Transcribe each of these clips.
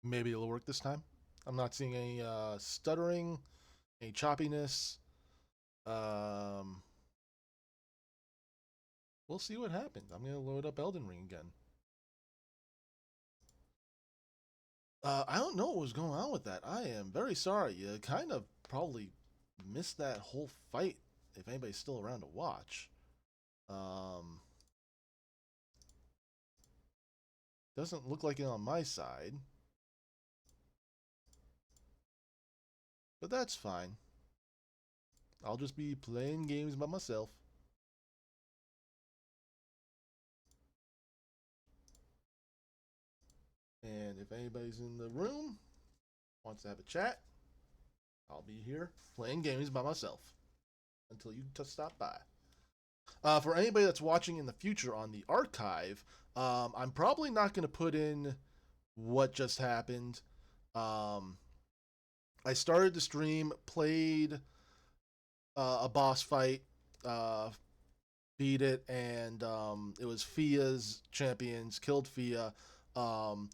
Maybe it'll work this time. I'm not seeing any stuttering, any choppiness. Um, we'll see what happens. I'm gonna load up Elden Ring again. I don't know what was going on with that. I am very sorry. You kind of probably missed that whole fight if anybody's still around to watch. Um, doesn't look like it on my side, but that's fine. I'll just be playing games by myself. And if anybody's in the room, wants to have a chat, I'll be here playing games by myself until you stop by. For anybody that's watching in the future on the archive, I'm probably not going to put in what just happened. Um, I started the stream, played a boss fight, uh, beat it, and it was Fia's champions, killed Fia. Um,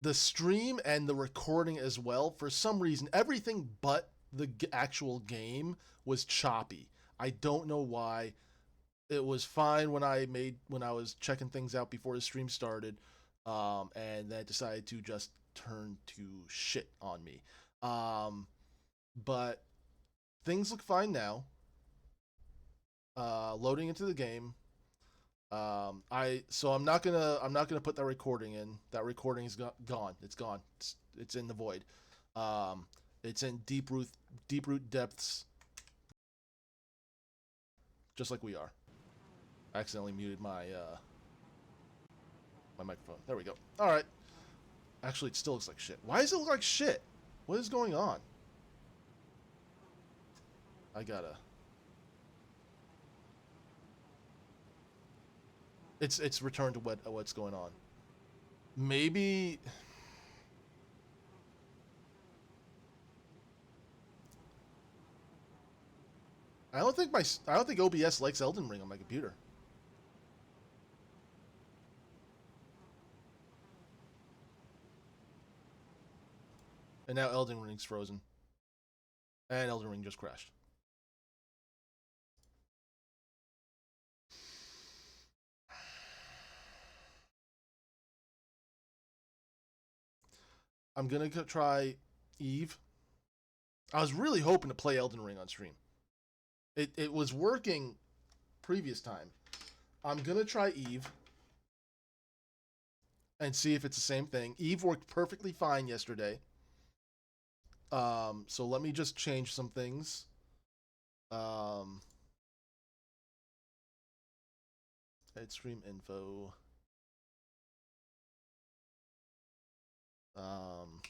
the stream and the recording as well, for some reason, everything but the actual game was choppy. I don't know why. It was fine when I was checking things out before the stream started, and then it decided to just turn to shit on me. But things look fine now. Loading into the game. I'm not gonna put that recording in. That recording is gone. It's gone. It's in the void. Um, it's in deep root depths, just like we are. I accidentally muted my microphone. There we go. All right. Actually, it still looks like shit. Why does it look like shit? What is going on? I gotta. It's returned to what's going on. Maybe I don't think OBS likes Elden Ring on my computer. And now Elden Ring's frozen. And Elden Ring just crashed. I'm gonna try Eve. I was really hoping to play Elden Ring on stream. It was working previous time. I'm gonna try Eve and see if it's the same thing. Eve worked perfectly fine yesterday. So let me just change some things. Um, Head stream info. Um,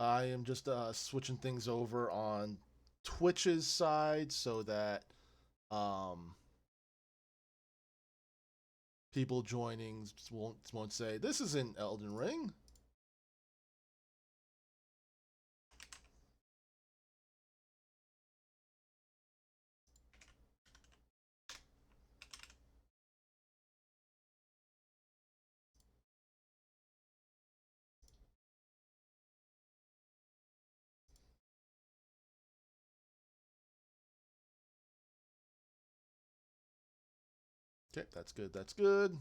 I am just switching things over on Twitch's side so that um, people joining won't say this isn't Elden Ring. Okay, that's good. That's good.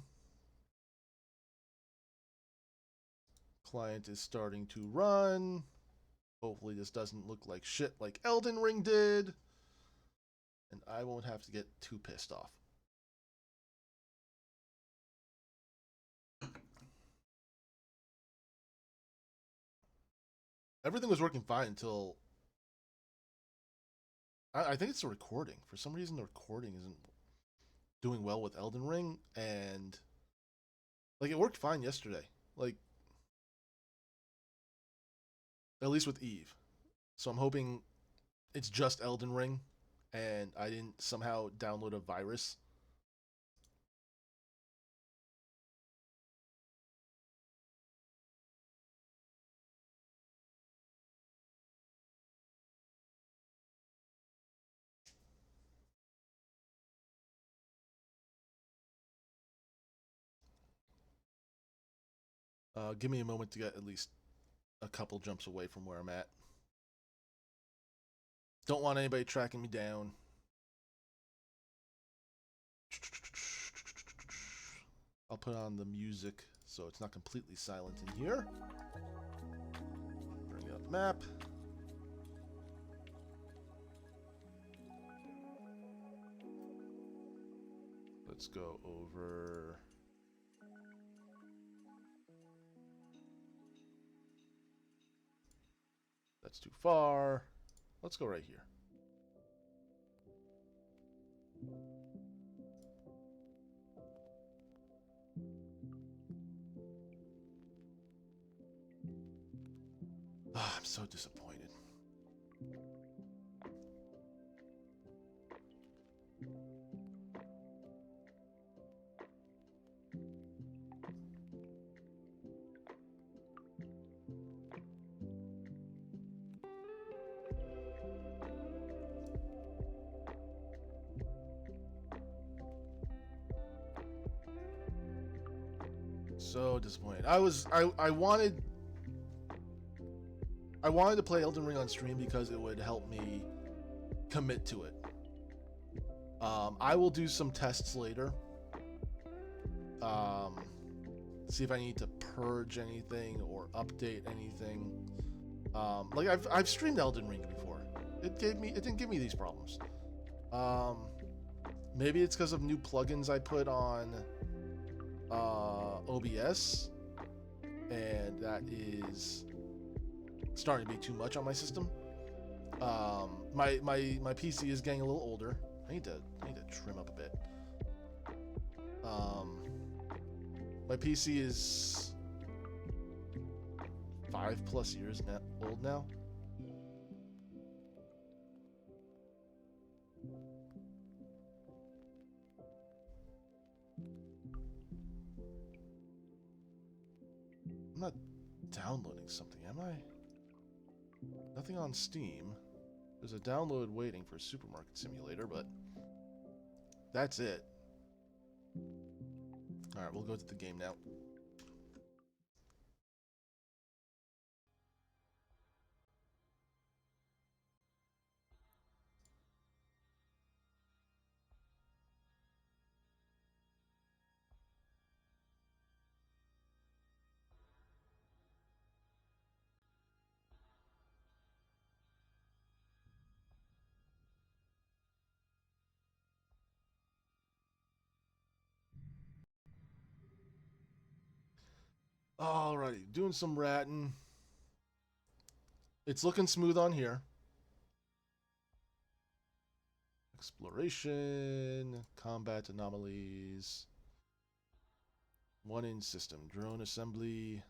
Client is starting to run. Hopefully this doesn't look like shit like Elden Ring did. And I won't have to get too pissed off. Everything was working fine until I think it's the recording. For some reason, the recording isn't doing well with Elden Ring, and like it worked fine yesterday. Like at least with Eve. So I'm hoping it's just Elden Ring, and I didn't somehow download a virus. Give me a moment to get at least a couple jumps away from where I'm at. Don't want anybody tracking me down. I'll put on the music so it's not completely silent in here. Bring up map. Let's go over. That's too far. Let's go right here. Oh, I'm so disappointed. So disappointed. I wanted to play Elden Ring on stream because it would help me commit to it. I will do some tests later. See if I need to purge anything or update anything. Like I've streamed Elden Ring before. It didn't give me these problems. Maybe it's because of new plugins I put on OBS, and that is starting to be too much on my system. My PC is getting a little older. I need to trim up a bit. My PC is 5+ years old now. I'm not downloading something, am I? Nothing on Steam. There's a download waiting for Supermarket Simulator, but that's it. Alright, we'll go to the game now. Alrighty, doing some ratting. It's looking smooth on here. Exploration, combat anomalies. One in system. Drone assembly.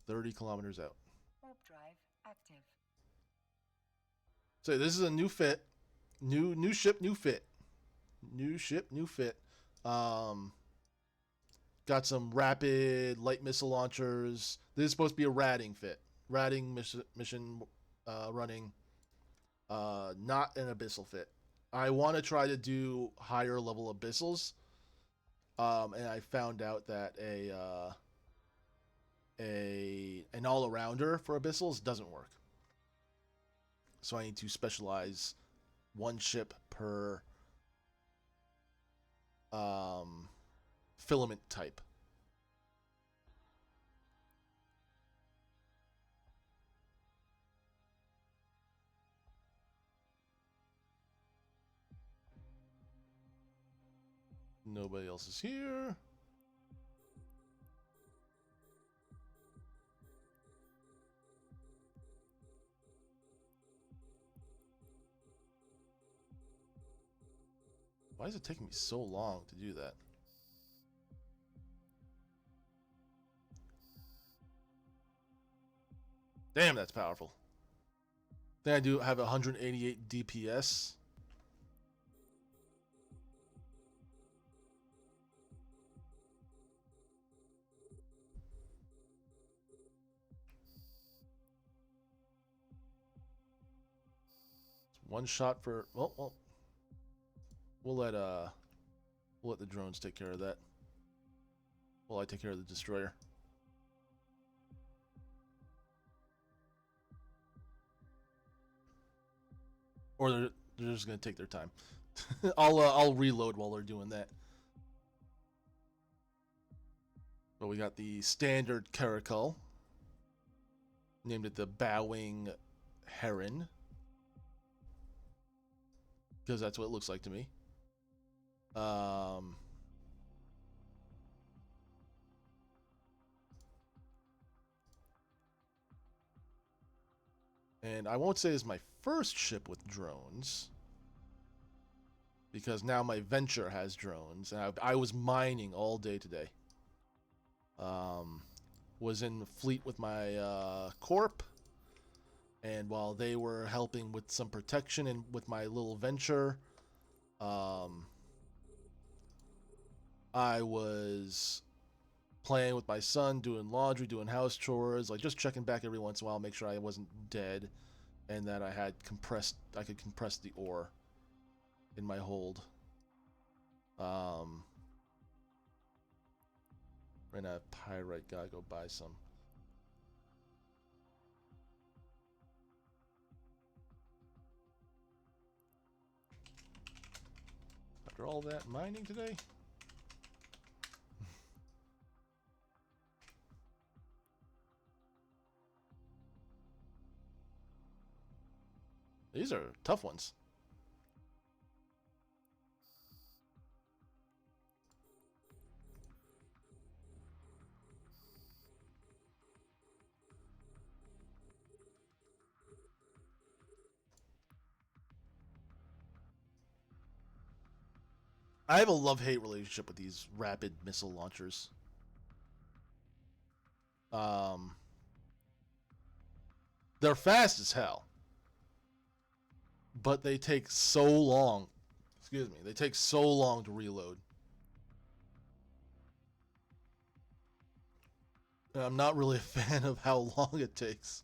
30 kilometers out. Warp drive active. So this is a new fit. New ship, new fit. New ship, new fit. Got some rapid light missile launchers. This is supposed to be a ratting fit. Ratting mission running. Not an abyssal fit. I want to try to do higher level abyssals. And I found out that an all arounder for abyssals doesn't work. So I need to specialize one ship per filament type. Nobody else is here. Why is it taking me so long to do that? Damn, that's powerful. Then I do have 188 DPS. One shot for we'll let the drones take care of that. While I take care of the destroyer. Or they're just gonna take their time. I'll reload while they're doing that. But we got the standard Caracal. Named it the Bowing Heron. Because that's what it looks like to me. And I won't say it's my first ship with drones. Because now my venture has drones. And I was mining all day today. Was in the fleet with my corp. And while they were helping with some protection and with my little venture, I was playing with my son, doing laundry, doing house chores, like just checking back every once in a while, make sure I wasn't dead, and that I could compress the ore in my hold. Ran out of pyrite, gotta go buy some. After all that mining today. These are tough ones. I have a love-hate relationship with these rapid missile launchers. They're fast as hell. But they take so long. Excuse me. They take so long to reload. And I'm not really a fan of how long it takes.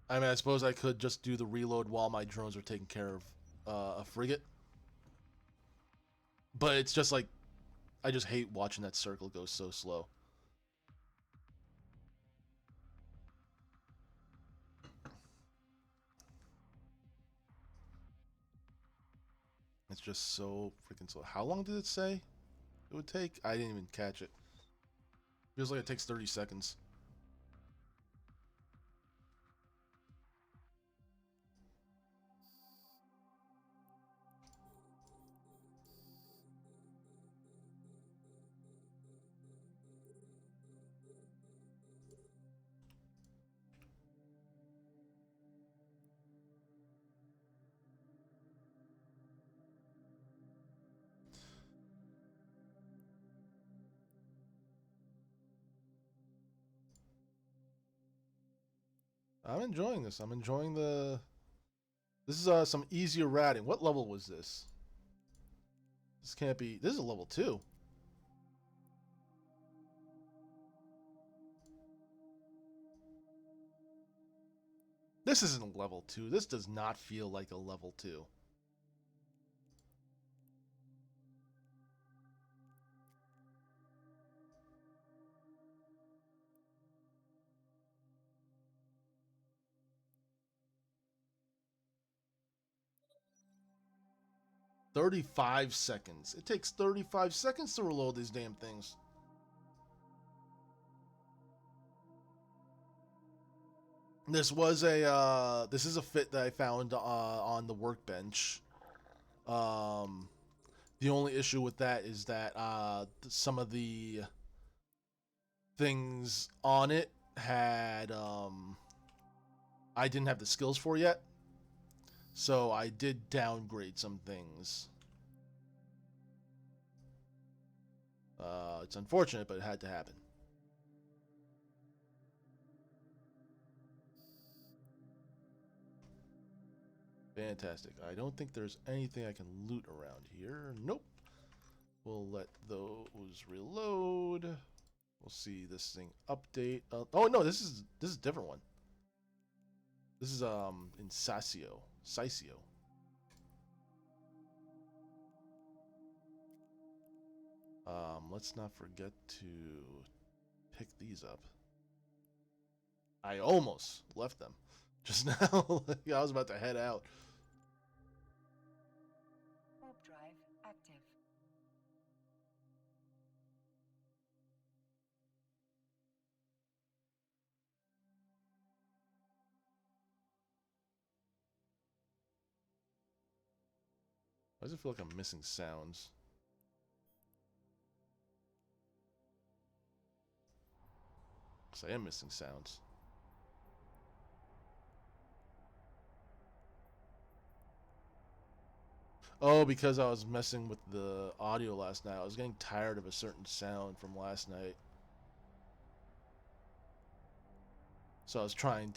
I mean, I suppose I could just do the reload while my drones are taking care of a frigate. But it's just like, I just hate watching that circle go so slow. It's just so freaking slow. How long did it say it would take? I didn't even catch it. Feels like it takes 30 seconds. I'm enjoying this. I'm enjoying the... This is some easier ratting. What level was this? This can't be... This is a level 2. This isn't a level 2. This does not feel like a level 2. "35 seconds. It takes 35 seconds to reload these damn things. This was a this is a fit that I found on the workbench. The only issue with that is that some of the things on it had I didn't have the skills for yet, so I did downgrade some things. It's unfortunate, but it had to happen. Fantastic. I don't think there's anything I can loot around here. Nope. We'll let those reload. We'll see this thing update. Oh no, this is a different one. This is in Sasio. Let's not forget to pick these up. I almost left them just now. I was about to head out. Warp drive active. Why does it feel like I'm missing sounds? Because I am missing sounds. Oh, because I was messing with the audio last night. I was getting tired of a certain sound from last night. So I was trying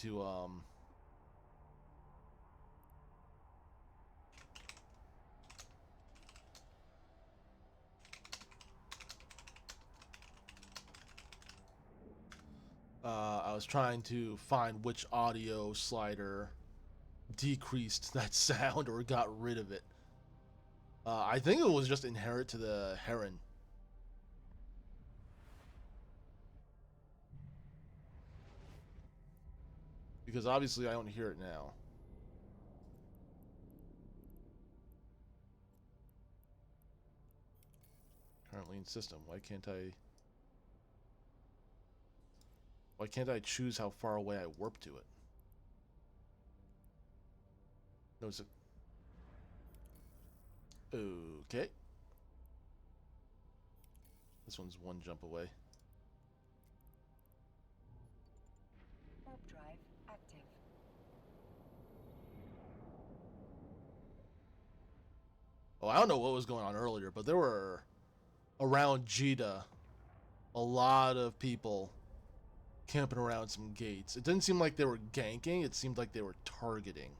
to find which audio slider decreased that sound or got rid of it. I think it was just inherent to the Heron. Because obviously I don't hear it now. Currently in system. Why can't I choose how far away I warp to it? No, it's okay. This one's one jump away. Warp drive active. Oh, I don't know what was going on earlier, but there were around Jita a lot of people camping around some gates. It didn't seem like they were ganking, it seemed like they were targeting.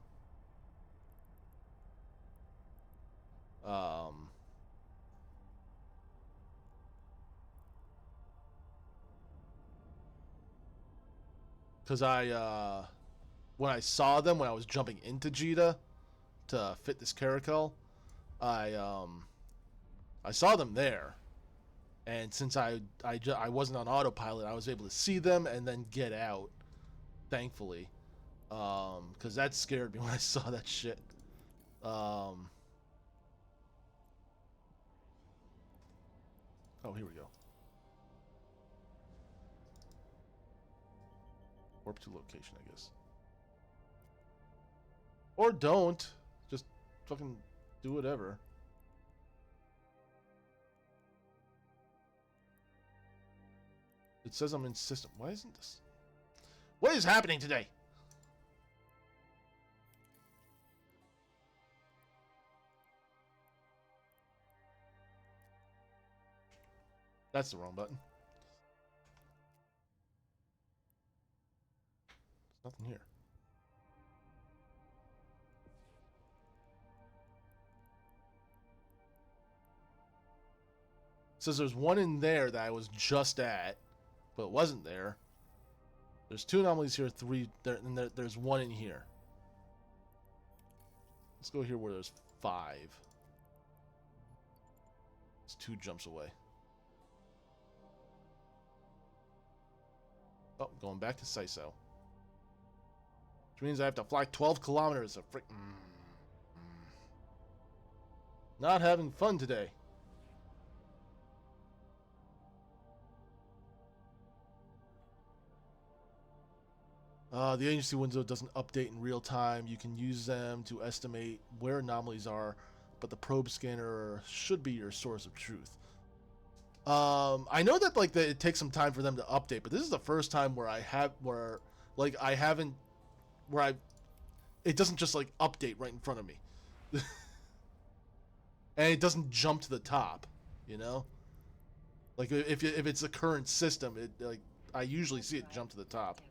Because when I saw them when I was jumping into Jita to fit this Caracal, I saw them there, and since I wasn't on autopilot, I was able to see them and then get out, thankfully, because that scared me when I saw that shit. Oh, here we go. Warp to location, I guess. Or don't. Just fucking do whatever. It says I'm in system. Why isn't this? What is happening today? That's the wrong button. There's nothing here. It says there's one in there that I was just at, but it wasn't there. There's two anomalies here, three there, and there's one in here. Let's go here where there's 5. It's 2 jumps away. Oh, going back to Saiso. Which means I have to fly 12 kilometers of frick. Not having fun today. The agency window doesn't update in real time. You can use them to estimate where anomalies are, but the probe scanner should be your source of truth. I know that like it takes some time for them to update, but this is the first time where I haven't where I it doesn't just like update right in front of me, and it doesn't jump to the top. You know, like if it's a current system, it like I usually see it jump to the top.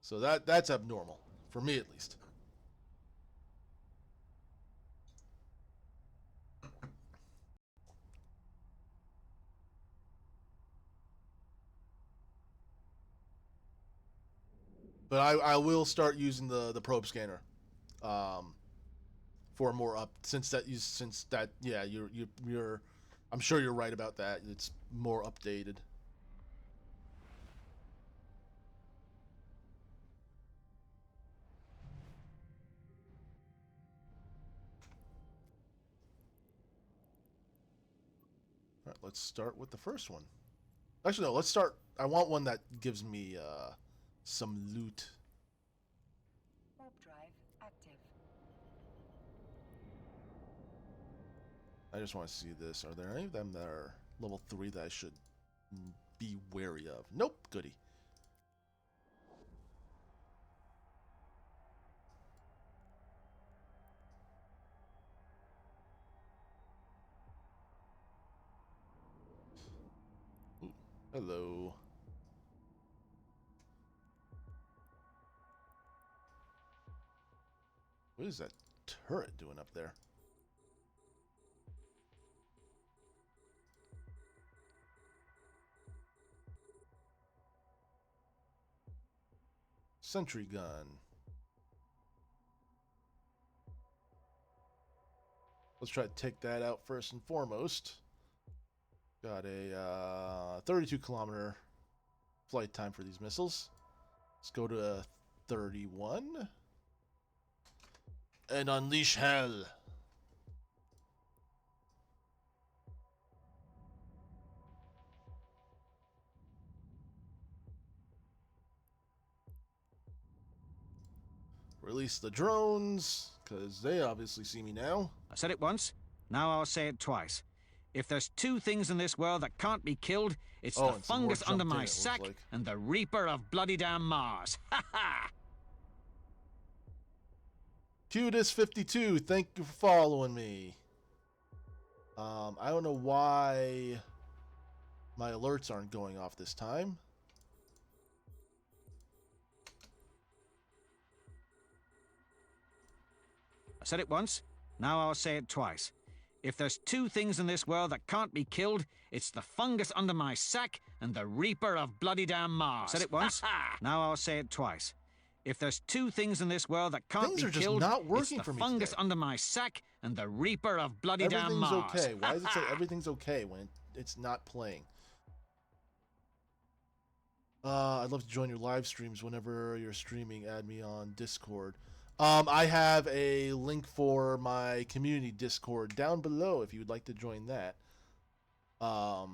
So that's abnormal for me at least. But I will start using the probe scanner, um, for more up since that yeah you're I'm sure you're right about that. It's more updated. All right, let's start with the first one. Actually, no. Let's start. I want one that gives me some loot. Warp drive active. I just want to see this. Are there any of them that are level 3 that I should be wary of? Nope. Goody. Ooh, hello. What is that turret doing up there? Sentry gun. Let's try to take that out first and foremost. Got a 32-kilometer flight time for these missiles. Let's go to 31. And unleash hell. Release the drones, because they obviously see me now. I said it once, now I'll say it twice. If there's two things in this world that can't be killed, it's the and some more fungus under jumped in, my it looks sack like. and the Reaper of bloody damn Mars. Ha ha! Cutest52, thank you for following me. I don't know why my alerts aren't going off this time. I said it once, now I'll say it twice. If there's two things in this world that can't be killed, it's the fungus under my sack and the Reaper of bloody damn Mars. I said it once, now I'll say it twice. If there's two things in this world that can't Things be are just killed, not working it's for the me fungus today. under my sack and the Reaper of bloody damn Everything's Mars. okay. Why does it say everything's okay when it's not playing? I'd love to join your live streams whenever you're streaming. Add me on Discord. I have a link for my community Discord down below if you would like to join that. I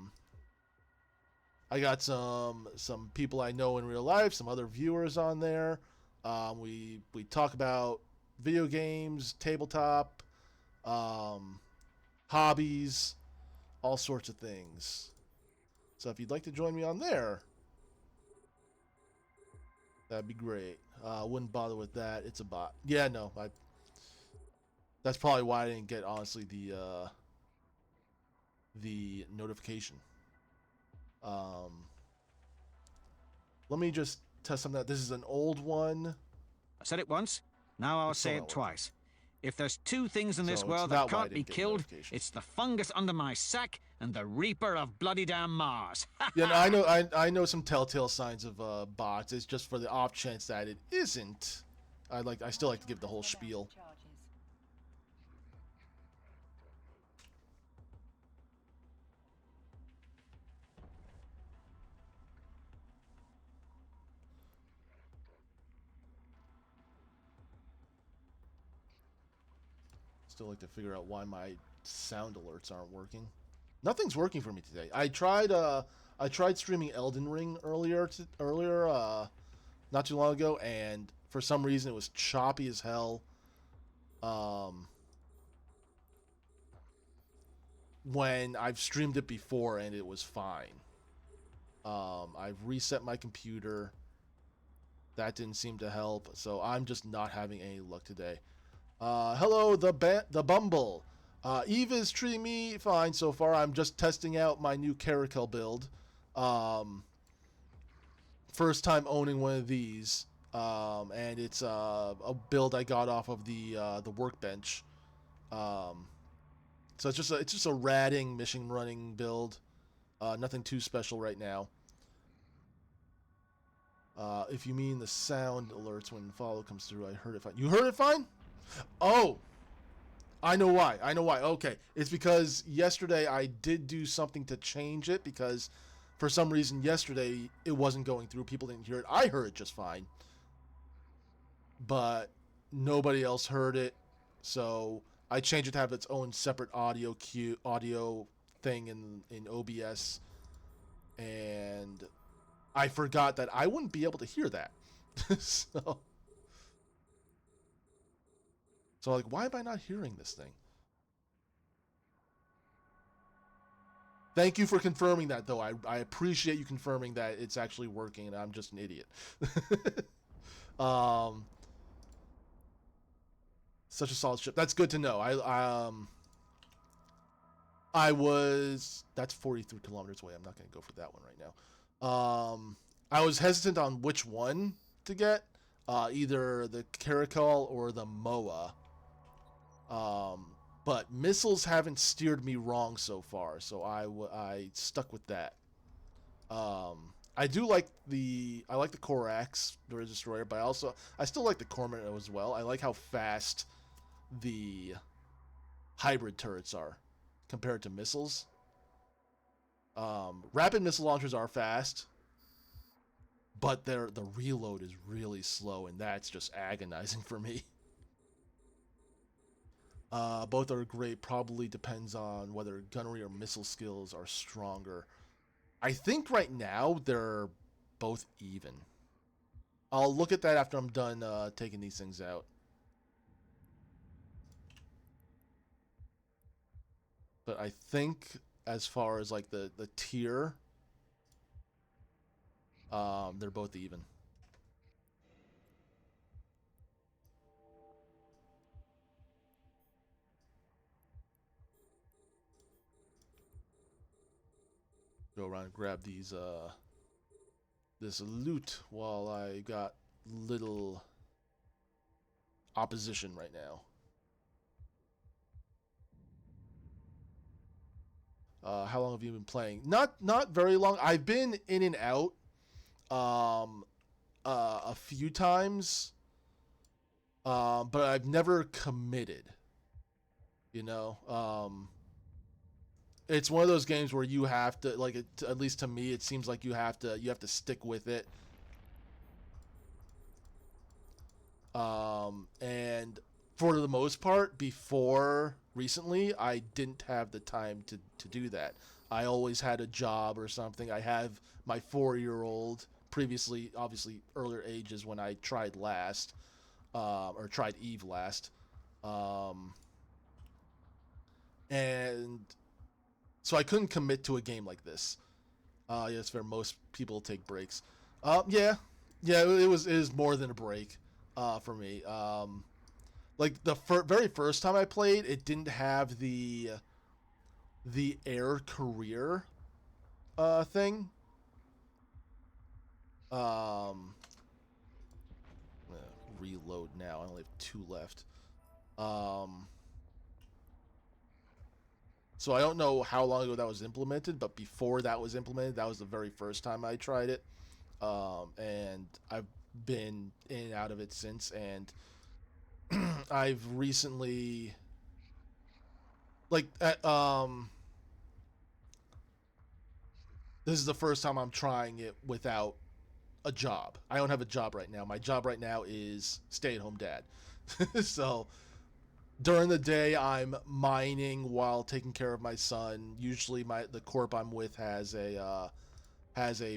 got some people I know in real life, some other viewers on there. We talk about video games, tabletop, hobbies, all sorts of things. So if you'd like to join me on there, that'd be great. Wouldn't bother with that. It's a bot. Yeah, no. That's probably why I didn't get honestly the notification. Let me just test something out. This is an old one. I said it once, now I'll It's still say not it twice. If there's two things in this So world it's not that why I can't be didn't get the killed, notification. it's the fungus under my sack and the Reaper of bloody damn Mars. Yeah, no, I know some telltale signs of bots. It's just for the off chance that it isn't. I still like to give the whole spiel. Charges. Still like to figure out why my sound alerts aren't working. Nothing's working for me today. I tried streaming Elden Ring earlier not too long ago, and for some reason it was choppy as hell. When I've streamed it before and it was fine. I've reset my computer. That didn't seem to help, so I'm just not having any luck today. Hello, the Bumble. Eve is treating me fine so far. I'm just testing out my new Caracal build. First time owning one of these, and it's a build I got off of the workbench. So it's just a ratting mission running build. Nothing too special right now. If you mean the sound alerts when follow comes through, I heard it fine. You heard it fine? Oh, I know why. Okay, it's because yesterday I did do something to change it because for some reason yesterday it wasn't going through. People didn't hear it. I heard it just fine, but nobody else heard it. So I changed it to have its own separate audio thing in OBS, and I forgot that I wouldn't be able to hear that. so like, why am I not hearing this thing? Thank you for confirming that, though. I appreciate you confirming that it's actually working, and I'm just an idiot. Such a solid ship. That's good to know. That's 43 kilometers away. I'm not going to go for that one right now. I was hesitant on which one to get, either the Caracal or the MOA. But missiles haven't steered me wrong so far, so I stuck with that. I like the Corax, the destroyer, but I still like the Cormorant as well. I like how fast the hybrid turrets are compared to missiles. Rapid missile launchers are fast, but the reload is really slow, and that's just agonizing for me. Both are great. Probably depends on whether gunnery or missile skills are stronger. I think right now they're both even. I'll look at that after I'm done taking these things out. But I think as far as like the tier, they're both even. Go around and grab these this loot while I got little opposition right now. How long have you been playing? Not very long. I've been in and out a few times, but I've never committed. You know, it's one of those games where you have to at least to me, it seems like you have to stick with it. And for the most part, before recently, I didn't have the time to do that. I always had a job or something. I have my 4-year-old. Previously, obviously, earlier ages when I tried last, or tried Eve last, and so I couldn't commit to a game like this. Yes, for most people take breaks. Yeah, it was more than a break, for me. Like the very first time I played, it didn't have the air career thing. Reload now. I only have 2 left. So I don't know how long ago that was implemented, but before that was implemented, that was the very first time I tried it. And I've been in and out of it since, and I've recently this is the first time I'm trying it without a job. I don't have a job right now. My job right now is stay-at-home dad. So during the day I'm mining while taking care of my son. Usually the corp I'm with has a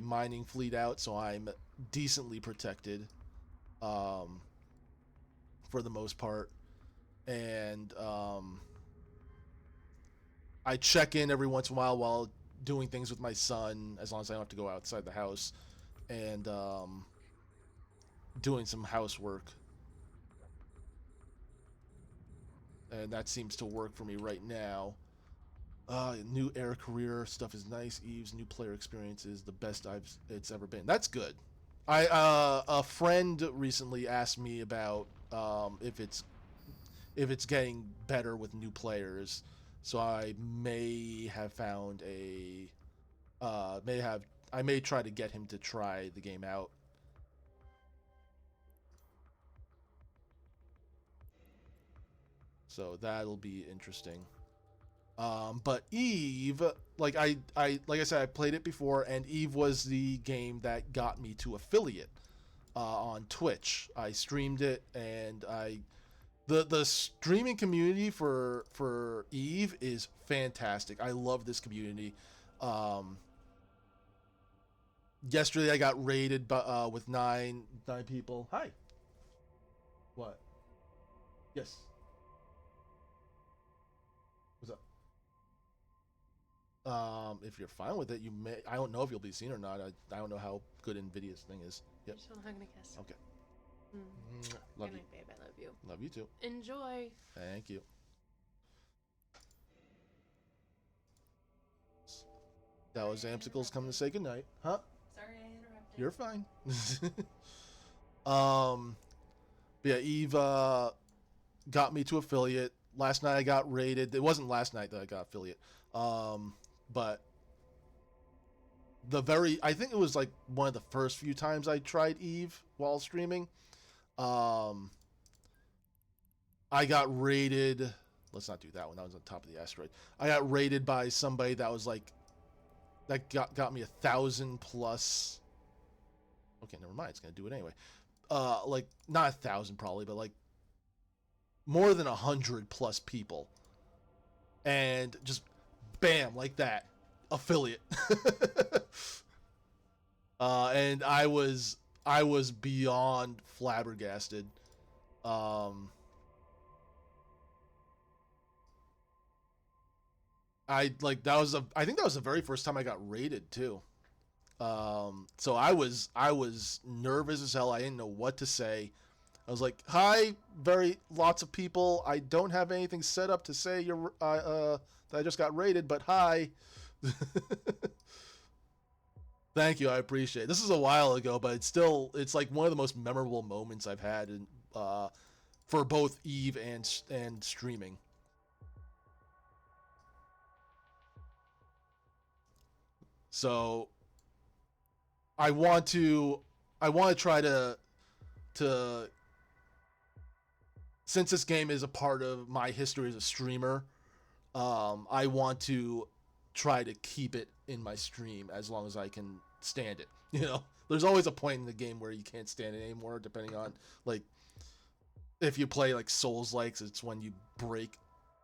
mining fleet out, so I'm decently protected, for the most part, and I check in every once in a while doing things with my son, as long as I don't have to go outside the house, and doing some housework. And that seems to work for me right now. New air career stuff is nice. Eve's new player experience is the best it's ever been. That's good. A friend recently asked me about if it's getting better with new players, so I may have found I may try to get him to try the game out. So that'll be interesting. But Eve, like I said, I played it before, and Eve was the game that got me to affiliate on Twitch. I streamed it, and the streaming community for Eve is fantastic. I love this community. Yesterday I got raided with nine people. Hi. What? Yes. What's up? If you're fine with it, you may. I don't know if you'll be seen or not. I don't know how good Nvidia's thing is. Yep. Just hugging a kiss. Okay. Good Love you. night, babe. I love you. Love you too. Enjoy. Thank you. That was Amsicles coming to say goodnight. Huh? Sorry I interrupted. You're fine. But yeah, Eve got me to affiliate. Last night I got raided. It wasn't last night that I got affiliate. But I think it was like one of the first few times I tried Eve while streaming. I got raided. Let's not do that one. That was on top of the asteroid. I got raided by somebody that was like, that got me 1,000 plus. Okay, never mind. It's gonna do it anyway. Like not 1,000 probably, but like more than 100 plus people, and just bam, like that, affiliate. And I was beyond flabbergasted. I think that was the very first time I got raided too. So I was nervous as hell. I didn't know what to say. I was like, "Hi, lots of people. I don't have anything set up to say that I just got raided, but hi." Thank you, I appreciate it. This is a while ago, but it's like one of the most memorable moments I've had for both Eve and streaming. So I want to try to since this game is a part of my history as a streamer, I want to try to keep it in my stream as long as I can stand it. You know, there's always a point in the game where you can't stand it anymore, depending on like if you play like Souls-likes, it's when you break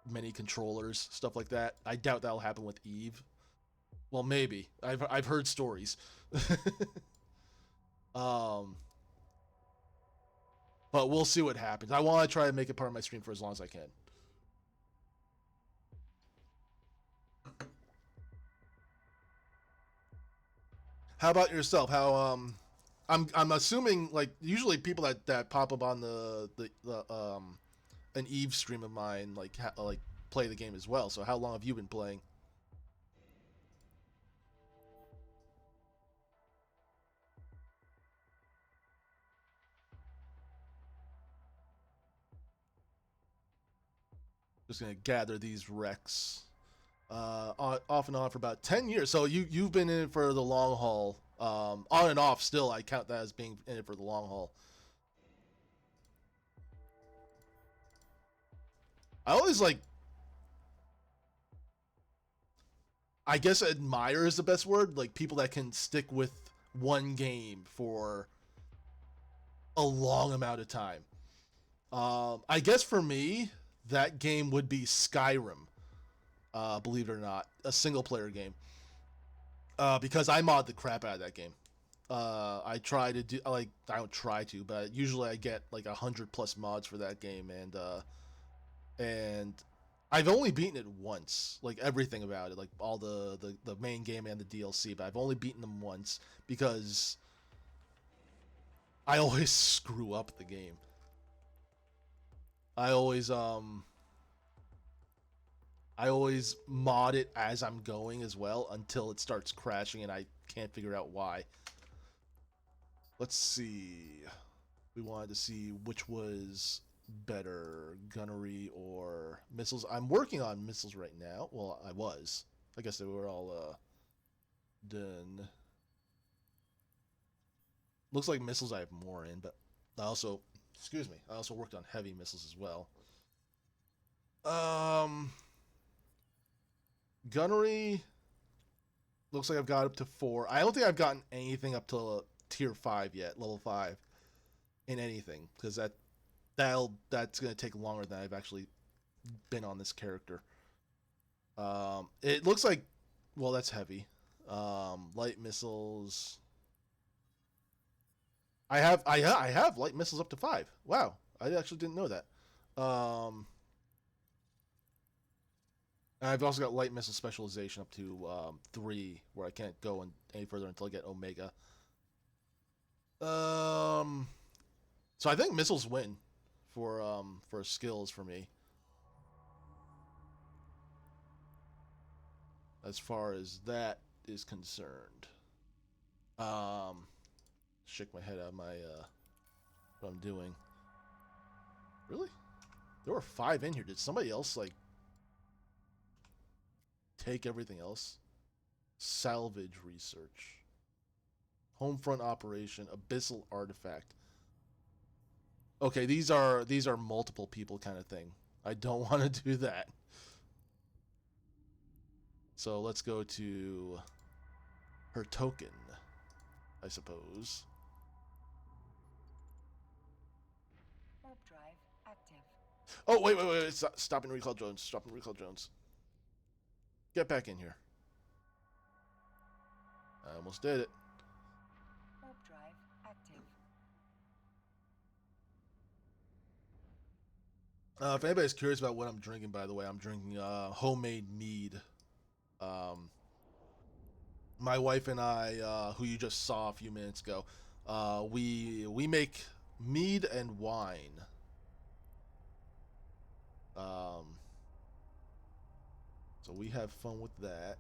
many controllers, stuff like that. I doubt that'll happen with Eve. Well, maybe. I've heard stories. But we'll see what happens. I want to try to make it part of my stream for as long as I can. How about yourself? How I'm assuming like usually people that pop up on the an Eve stream of mine like play the game as well. So how long have you been playing? Just gonna gather these wrecks. Off and on for about 10 years. So you've been in it for the long haul. On and off still, I count that as being in it for the long haul. I always I guess admire is the best word, like people that can stick with one game for a long amount of time. I guess for me, that game would be Skyrim. Believe it or not, a single player game. Because I mod the crap out of that game. I try to do like I don't try to, but usually I get like 100+ mods for that game, and I've only beaten it once, like everything about it, like all the main game and the DLC, but I've only beaten them once because I always screw up the game. I always mod it as I'm going as well until it starts crashing and I can't figure out why. Let's see. We wanted to see which was better, gunnery or missiles. I'm working on missiles right now. Well, I was. I guess they were all done. Looks like missiles I have more in, but I also, excuse me, I also worked on heavy missiles as well. Gunnery looks like I've got up to 4. I don't think I've gotten anything up to tier 5 yet, level 5 in anything, because that's gonna take longer than I've actually been on this character. It looks like, well, that's heavy. Light missiles. I have light missiles up to 5. Wow, I actually didn't know that. And I've also got light missile specialization up to 3, where I can't go any further until I get Omega. So I think missiles win for skills for me. As far as that is concerned. Shake my head out of my what I'm doing. Really? There were 5 in here. Did somebody else like take everything else? Salvage research. Homefront operation, abyssal artifact. Okay, these are multiple people kind of thing. I don't want to do that. So let's go to her token, I suppose. Warp drive active. Oh, wait. Stop and recall drones. Stop and recall drones. Get back in here. I almost did it. Warp drive active. If anybody's curious about what I'm drinking, by the way, I'm drinking homemade mead. My wife and I, who you just saw a few minutes ago, we make mead and wine. So we have fun with that.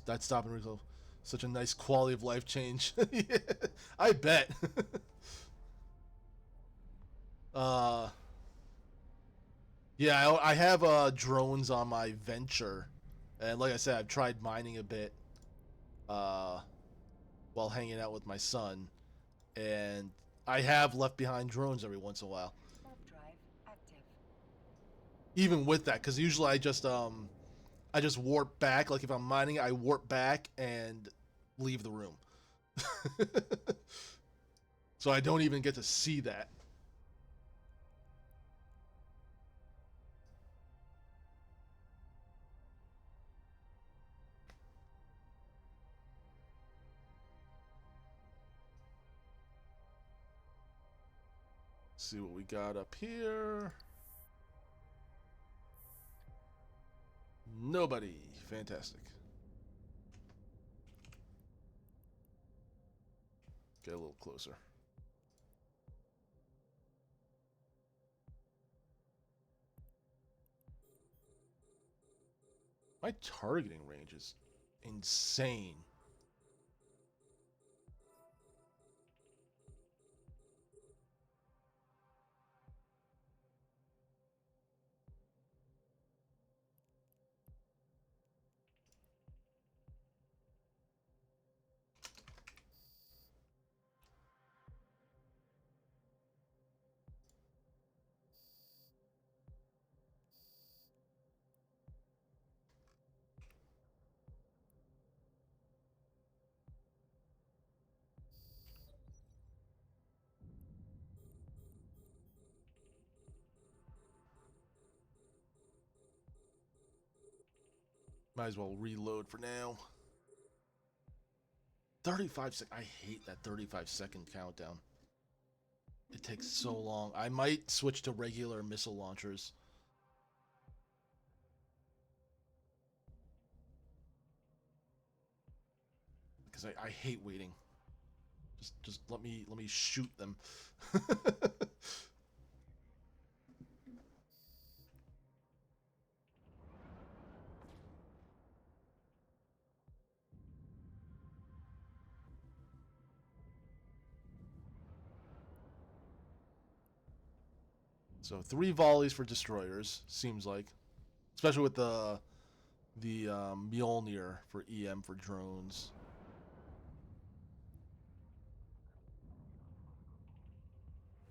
That stop and recall, such a nice quality of life change. Yeah, I bet. Yeah, I have drones on my venture, and like I said, I've tried mining a bit while hanging out with my son, and I have left behind drones every once in a while. Warp drive active. Even with that, because usually I just warp back. Like if I'm mining, I warp back and leave the room, so I don't even get to see that. See what we got up here. Nobody. Fantastic. Get a little closer. My targeting range is insane. Might as well reload for now. 35 sec. I hate that 35-second countdown. It takes so long. I might switch to regular missile launchers. Because I hate waiting. Just let me shoot them. So 3 volleys for destroyers seems like, especially with the Mjolnir for EM for drones.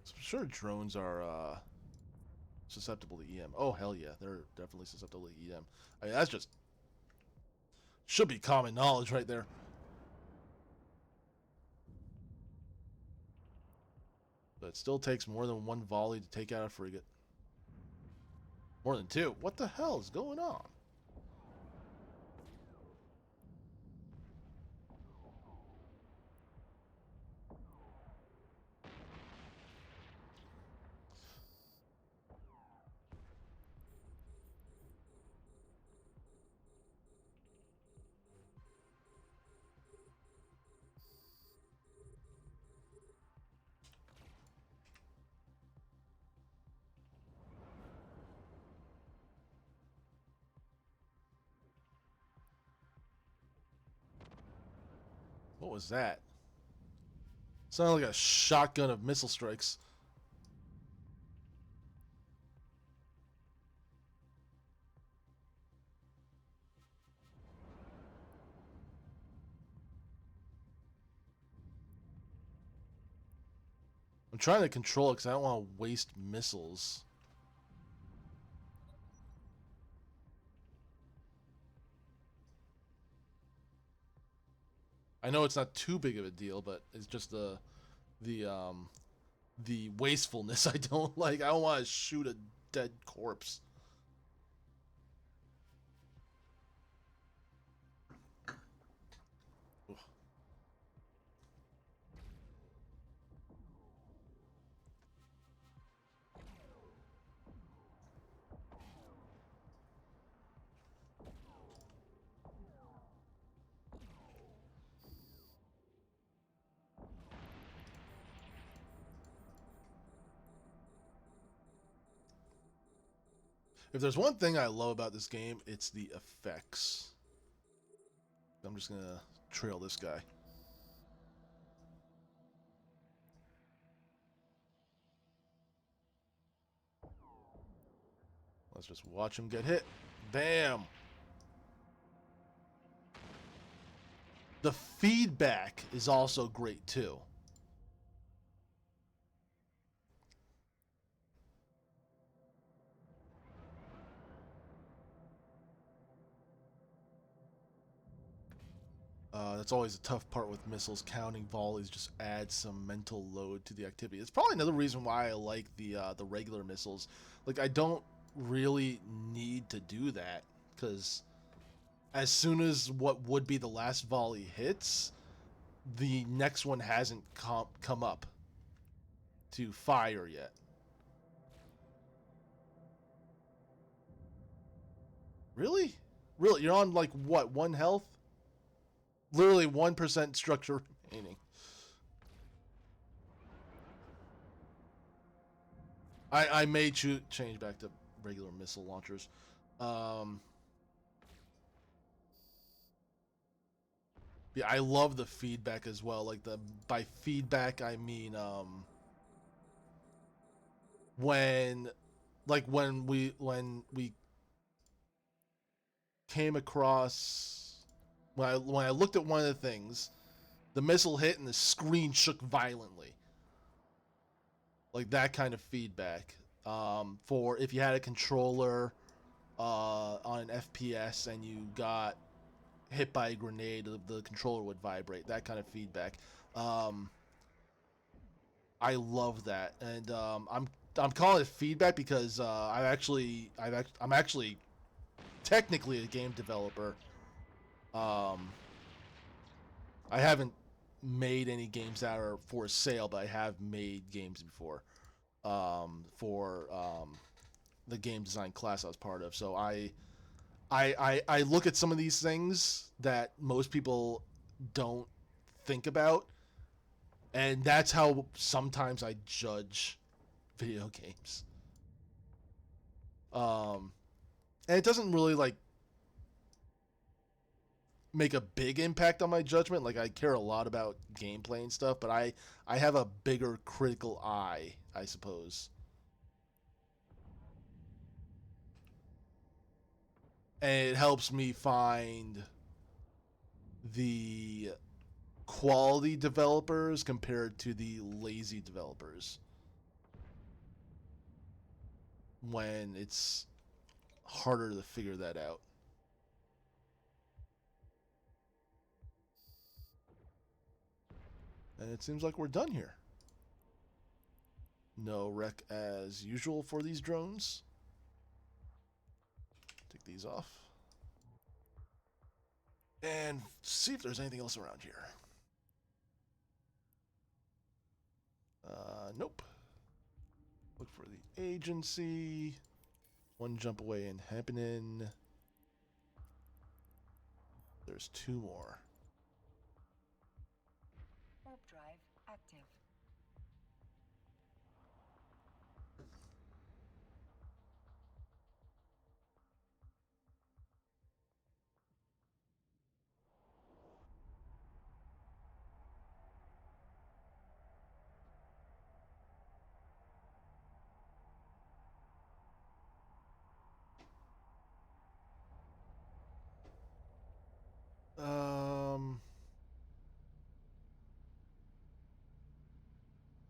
So I'm sure drones are susceptible to EM. Oh hell yeah, they're definitely susceptible to EM. I mean, that's just should be common knowledge right there. But it still takes more than 1 volley to take out a frigate. More than 2. What the hell is going on? What was that? Sounded like a shotgun of missile strikes. I'm trying to control it because I don't want to waste missiles. I know it's not too big of a deal, but it's just the wastefulness I don't like. I don't want to shoot a dead corpse. Ugh. If there's one thing I love about this game, it's the effects. I'm just gonna trail this guy. Let's just watch him get hit. Bam! The feedback is also great too. That's always a tough part with missiles. Counting volleys just adds some mental load to the activity. It's probably another reason why I like the regular missiles. Like, I don't really need to do that, because as soon as what would be the last volley hits, the next one hasn't come up to fire yet. Really? Really? You're on, like, what, 1 health? Literally 1% structure remaining. I may change back to regular missile launchers. Yeah, I love the feedback as well. Like, by feedback I mean when we came across, when I looked at one of the things, the missile hit and the screen shook violently. Like that kind of feedback. For if you had a controller on an FPS and you got hit by a grenade, the controller would vibrate. That kind of feedback. I love that, and I'm calling it feedback because I'm actually technically a game developer. I haven't made any games that are for sale, but I have made games before for the game design class I was part of. So I look at some of these things that most people don't think about, and that's how sometimes I judge video games. And it doesn't really like make a big impact on my judgment. Like I care a lot about gameplay and stuff, but I have a bigger critical eye, I suppose. And it helps me find the quality developers compared to the lazy developers when it's harder to figure that out. And it seems like we're done here. No wreck as usual for these drones. Take these off. And see if there's anything else around here. Nope. Look for the agency. One jump away in Hempinen. There's two more. Warp drive active.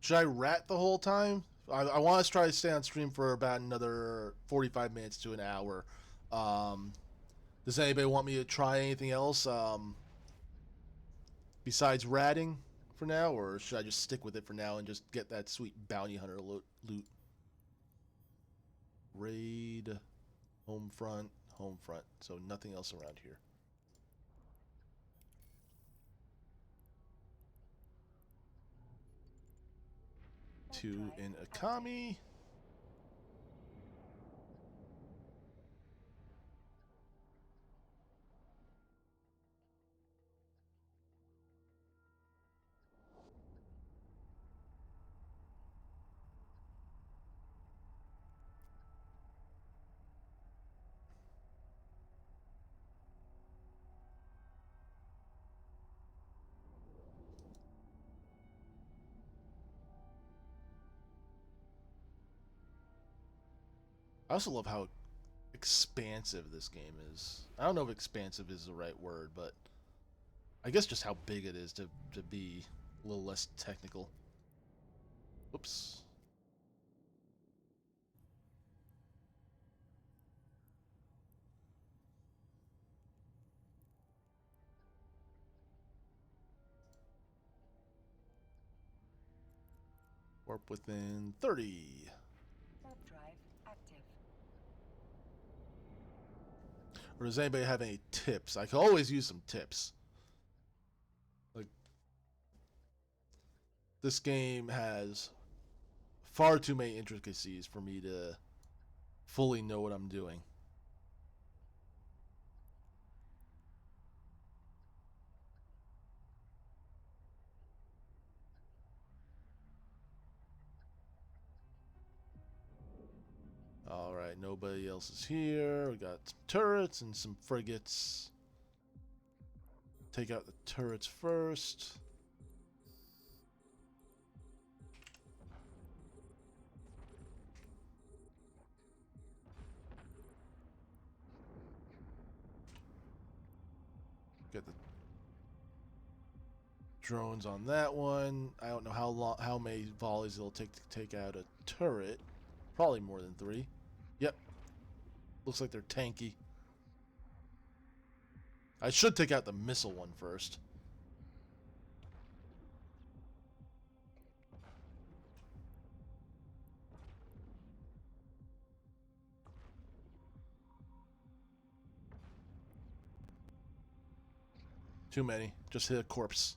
Should I rat the whole time? I want to try to stay on stream for about another 45 minutes to an hour. Does anybody want me to try anything else besides ratting for now, or should I just stick with it for now and just get that sweet bounty hunter loot? Raid, home front. So nothing else around here. Two in Akami. I also love how expansive this game is. I don't know if expansive is the right word, but I guess just how big it is to be a little less technical. Whoops. Warp within 30. Warp drive active. Or does anybody have any tips? I could always use some tips. Like, this game has far too many intricacies for me to fully know what I'm doing. Alright, nobody else is here. We got some turrets and some frigates. Take out the turrets first. Get the drones on that one. I don't know how many volleys it'll take to take out a turret. Probably more than 3. Yep. Looks like they're tanky. I should take out the missile one first. Too many. Just hit a corpse.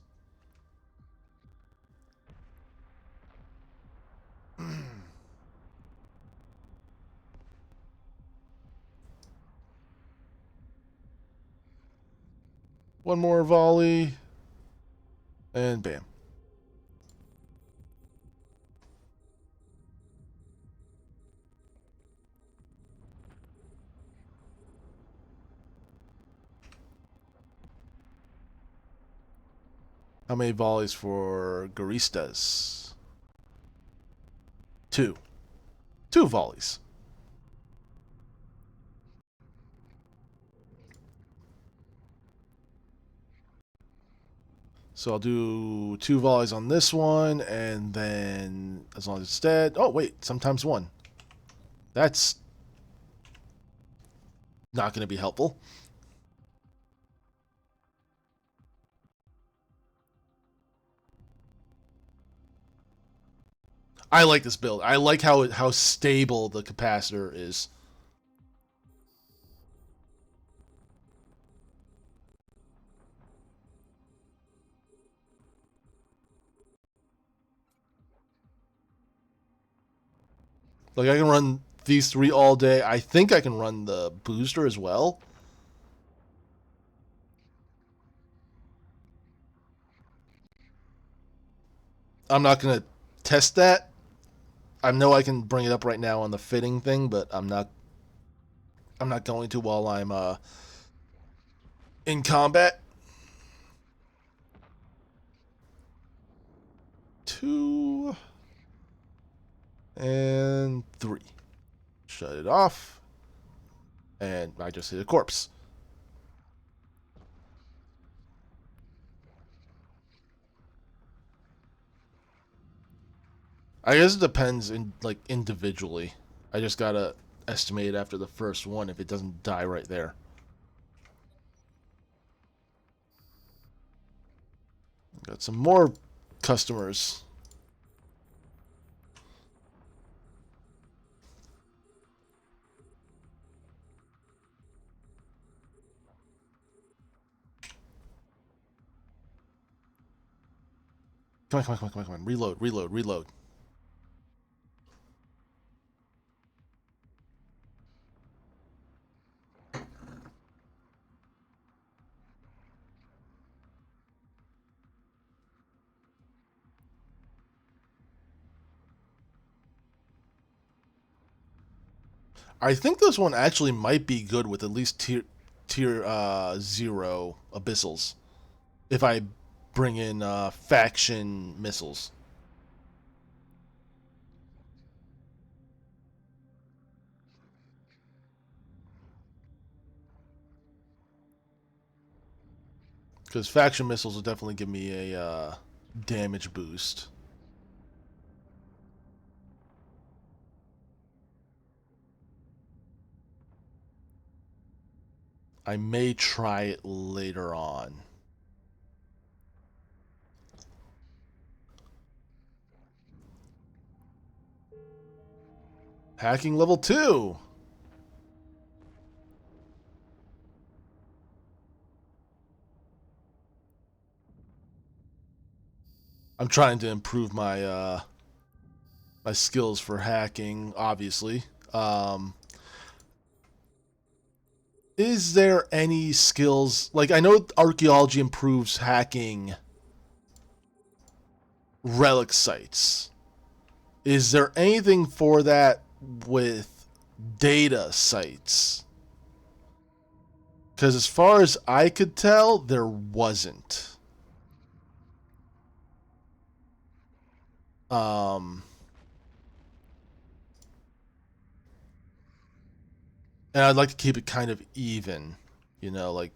One more volley. And bam. How many volleys for Garistas? 2. 2 volleys. So I'll do 2 volleys on this one, and then as long as it's dead. Oh, wait, sometimes 1. That's not going to be helpful. I like this build. I like how stable the capacitor is. Like, I can run these 3 all day. I think I can run the booster as well. I'm not going to test that. I know I can bring it up right now on the fitting thing, but I'm not going to while I'm in combat. 2 and 3. Shut it off. And I just hit a corpse. I guess it depends individually. I just gotta estimate after the first one if it doesn't die right there. Got some more customers. Come on. Reload. I think this one actually might be good with at least tier 0 abyssals. If I bring in faction missiles. Because faction missiles will definitely give me a damage boost. I may try it later on. Hacking level 2. I'm trying to improve my my skills for hacking, obviously. Is there any skills like I know archaeology improves hacking relic sites. Is there anything for that with data sites? Because as far as I could tell, there wasn't. Um, and I'd like to keep it kind of even. You know, like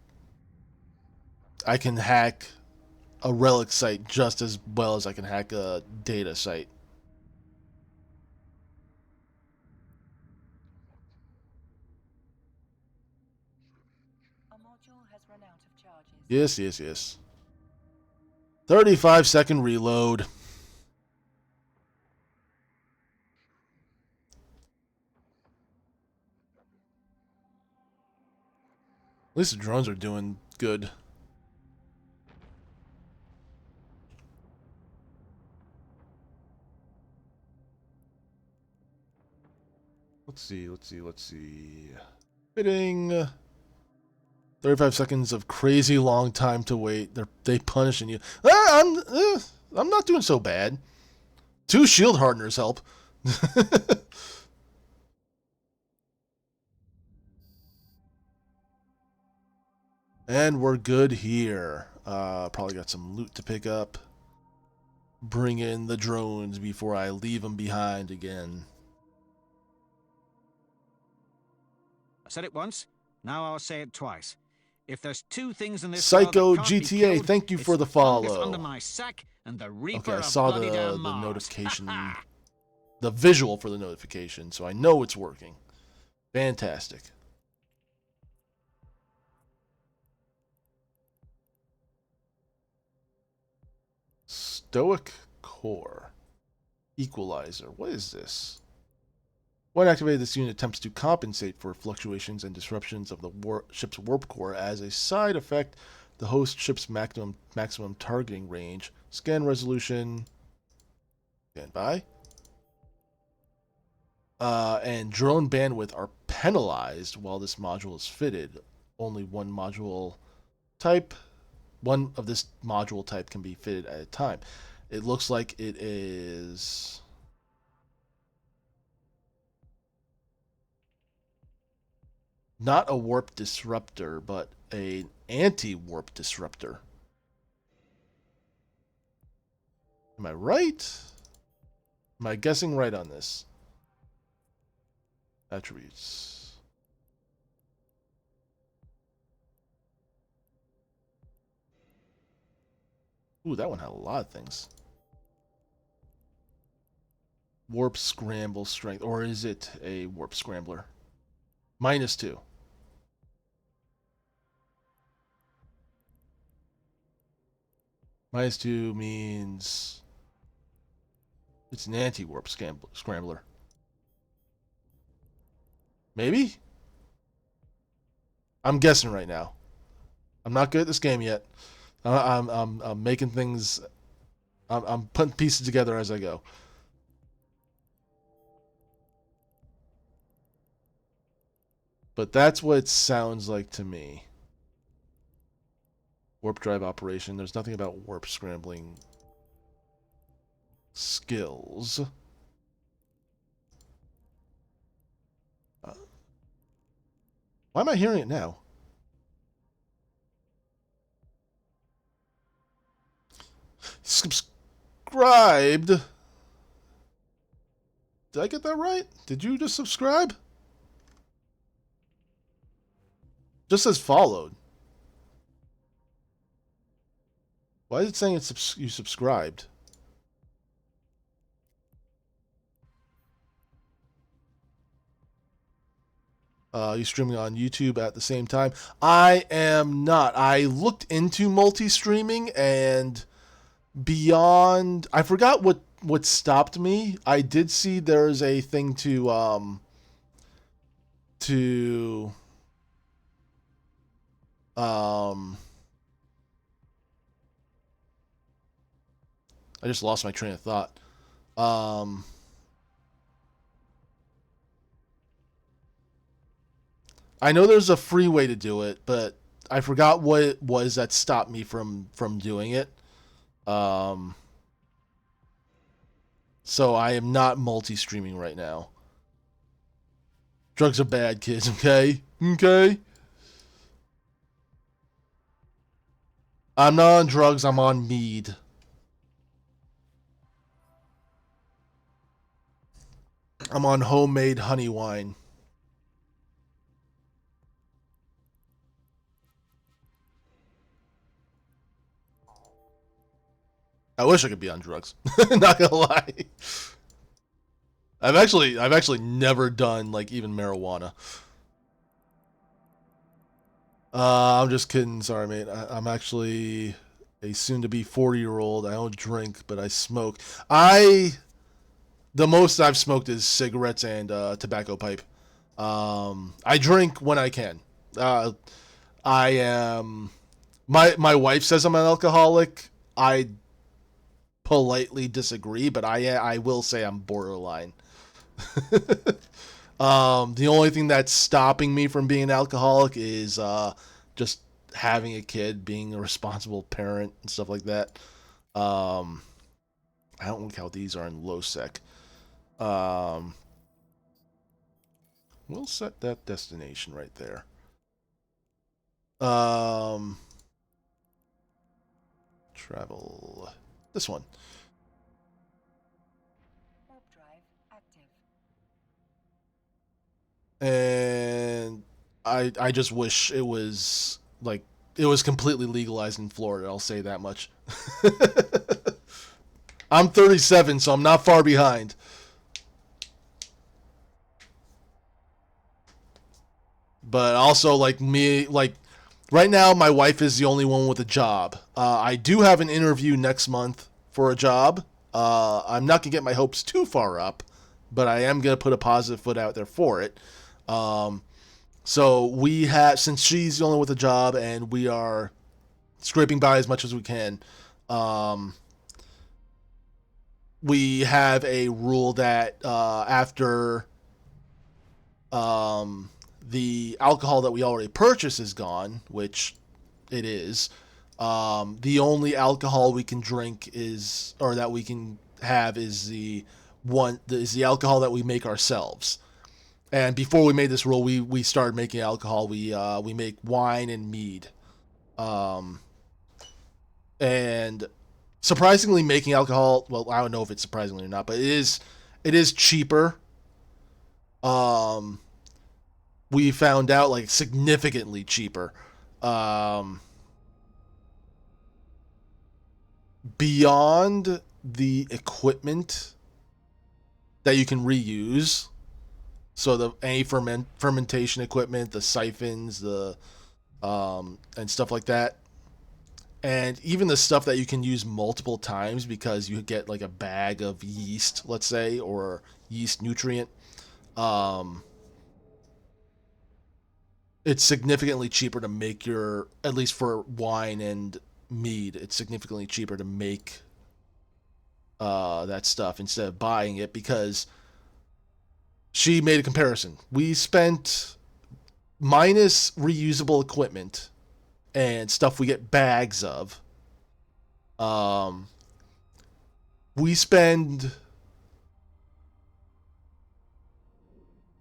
I can hack a relic site just as well as I can hack a data site. A module has run out of charges. Yes. 35-second reload. At least the drones are doing good. Let's see. Fitting. 35 seconds of crazy long time to wait. They punishing you. I'm not doing so bad. 2 shield hardeners help. And we're good here. Probably got some loot to pick up. Bring in the drones before I leave them behind again. I said it once, now I'll say it twice. If there's 2 things in this Psycho world that can't be GTA, killed, thank you it's for the fungus follow. under my sack and the reaper Okay, I of saw bloody damn the Mars. notification, the visual for the notification, so I know it's working. Fantastic. Stoic Core. Equalizer. What is this? When activated, this unit attempts to compensate for fluctuations and disruptions of the ship's warp core. As a side effect, the host ship's maximum targeting range, scan resolution, standby, and drone bandwidth are penalized while this module is fitted. Only one of this module type can be fitted at a time. It looks like it is not a warp disruptor, but an anti-warp disruptor. Am I right? Am I guessing right on this? Attributes. Ooh, that one had a lot of things. Warp scramble strength. Or is it a warp scrambler? -2. -2 means it's an anti-warp scrambler. Maybe? I'm guessing right now. I'm not good at this game yet. I'm making things. I'm putting pieces together as I go. But that's what it sounds like to me. Warp drive operation. There's nothing about warp scrambling skills. Why am I hearing it now? Subscribed. Did I get that right? Did you just subscribe? Just says followed. Why is it saying it's you subscribed? You streaming on YouTube at the same time? I am not. I looked into multi-streaming and beyond. I forgot what stopped me. I did see there's a thing to I just lost my train of thought. I know there's a free way to do it, but I forgot what it was that stopped me from doing it. So I am not multi-streaming right now. Drugs are bad, kids, okay? Okay? I'm not on drugs, I'm on mead. I'm on homemade honey wine. I wish I could be on drugs. Not gonna lie. I've actually never done like even marijuana. I'm just kidding. Sorry, mate. I'm actually a soon-to-be 40-year-old. I don't drink, but I smoke. The most I've smoked is cigarettes and tobacco pipe. I drink when I can. I am. My wife says I'm an alcoholic. I politely disagree, but I will say I'm borderline. The only thing that's stopping me from being an alcoholic is just having a kid, being a responsible parent, and stuff like that. I don't look how these are in low sec. We'll set that destination right there. Travel. This one. Warp drive active. And I just wish it was like it was completely legalized in Florida. I'll say that much. I'm 37, so I'm not far behind. But also, like me, like right now, my wife is the only one with a job. I do have an interview next month for a job. I'm not gonna get my hopes too far up, but I am gonna put a positive foot out there for it. So we have, since she's the only one with a job, and we are scraping by as much as we can. We have a rule that after the alcohol that we already purchased is gone, which it is. The only alcohol we can drink is, or that we can have, is the alcohol that we make ourselves. And before we made this rule, we started making alcohol. We make wine and mead, and surprisingly, making alcohol. Well, I don't know if it's surprisingly or not, but it is cheaper. Um, we found out, like, significantly cheaper. Beyond the equipment that you can reuse, so any fermentation equipment, the siphons, the and stuff like that, and even the stuff that you can use multiple times because you get like a bag of yeast, let's say, or yeast nutrient. Um, it's significantly cheaper to make at least for wine and mead, it's significantly cheaper to make that stuff instead of buying it, because she made a comparison. We spent, minus reusable equipment and stuff we get bags of, we spend,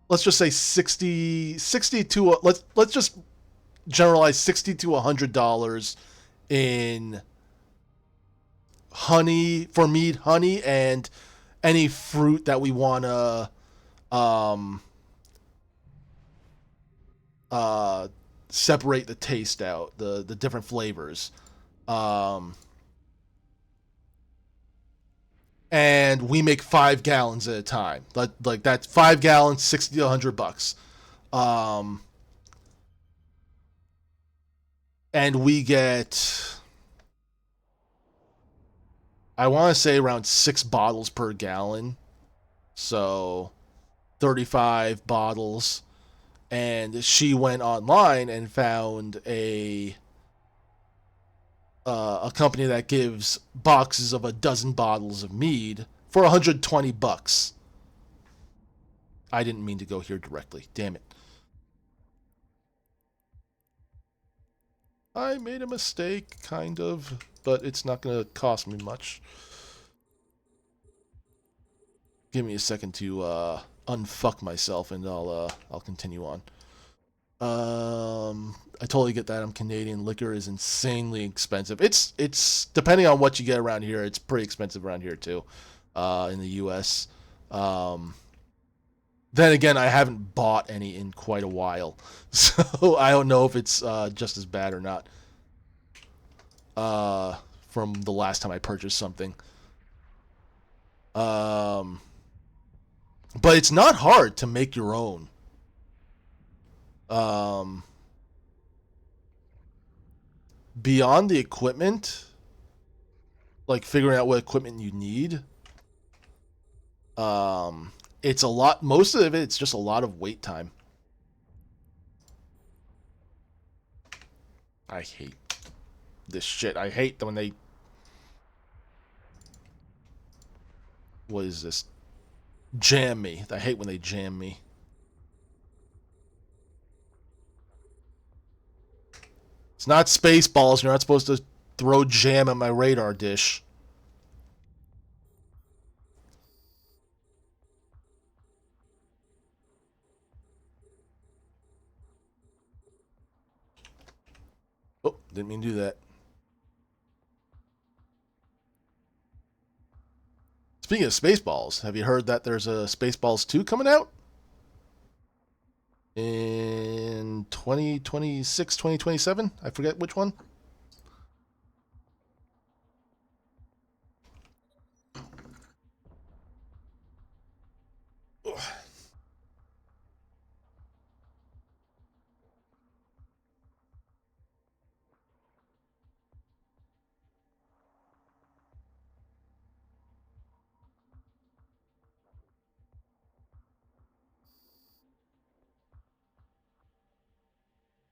let's just say 60 to, let's just generalize, $60 to $100 in honey, for mead, honey, and any fruit that we want to separate the taste out, the different flavors. And we make 5 gallons at a time. Like that's 5 gallons, $60 to $100. And we get, I want to say, around 6 bottles per gallon. So 35 bottles. And she went online and found a company that gives boxes of a dozen bottles of mead for $120. I didn't mean to go here directly. Damn it. I made a mistake, kind of, but it's not going to cost me much. Give me a second to unfuck myself, and I'll continue on. I totally get that. I'm Canadian. Liquor is insanely expensive. It's depending on what you get around here. It's pretty expensive around here too, in the U.S. Then again, I haven't bought any in quite a while, so I don't know if it's just as bad or not. From the last time I purchased something. But it's not hard to make your own. Beyond the equipment, like figuring out what equipment you need, it's a lot. Most of it's just a lot of wait time. I hate this shit. I hate when they, what is this? Jam me. I hate when they jam me. It's not Spaceballs. You're not supposed to throw jam at my radar dish. Oh, didn't mean to do that. Speaking of Spaceballs, have you heard that there's a Spaceballs 2 coming out? In 2026, 2027? I forget which one.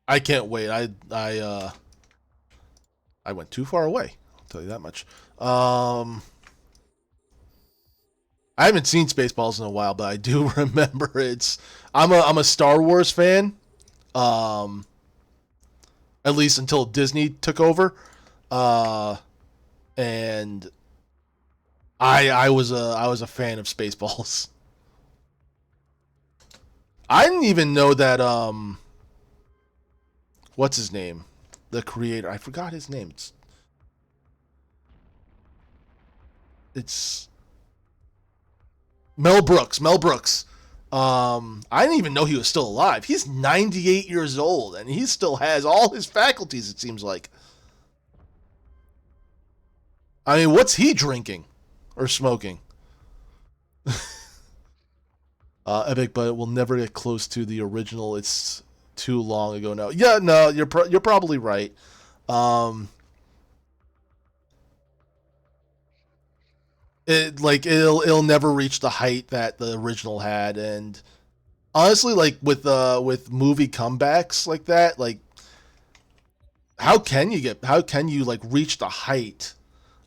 I can't wait. I went too far away. I'll tell you that much. I haven't seen Spaceballs in a while, but I do remember it's. I'm a Star Wars fan. Um, at least until Disney took over. And I was a fan of Spaceballs. I didn't even know that what's his name? The creator. I forgot his name. It's Mel Brooks. Mel Brooks. I didn't even know he was still alive. He's 98 years old, and he still has all his faculties, it seems like. I mean, what's he drinking or smoking? Epic, but it will never get close to the original. It's too long ago now. Yeah, no, you're probably right. Um, it'll never reach the height that the original had, and honestly, like with movie comebacks like that, like how can you like reach the height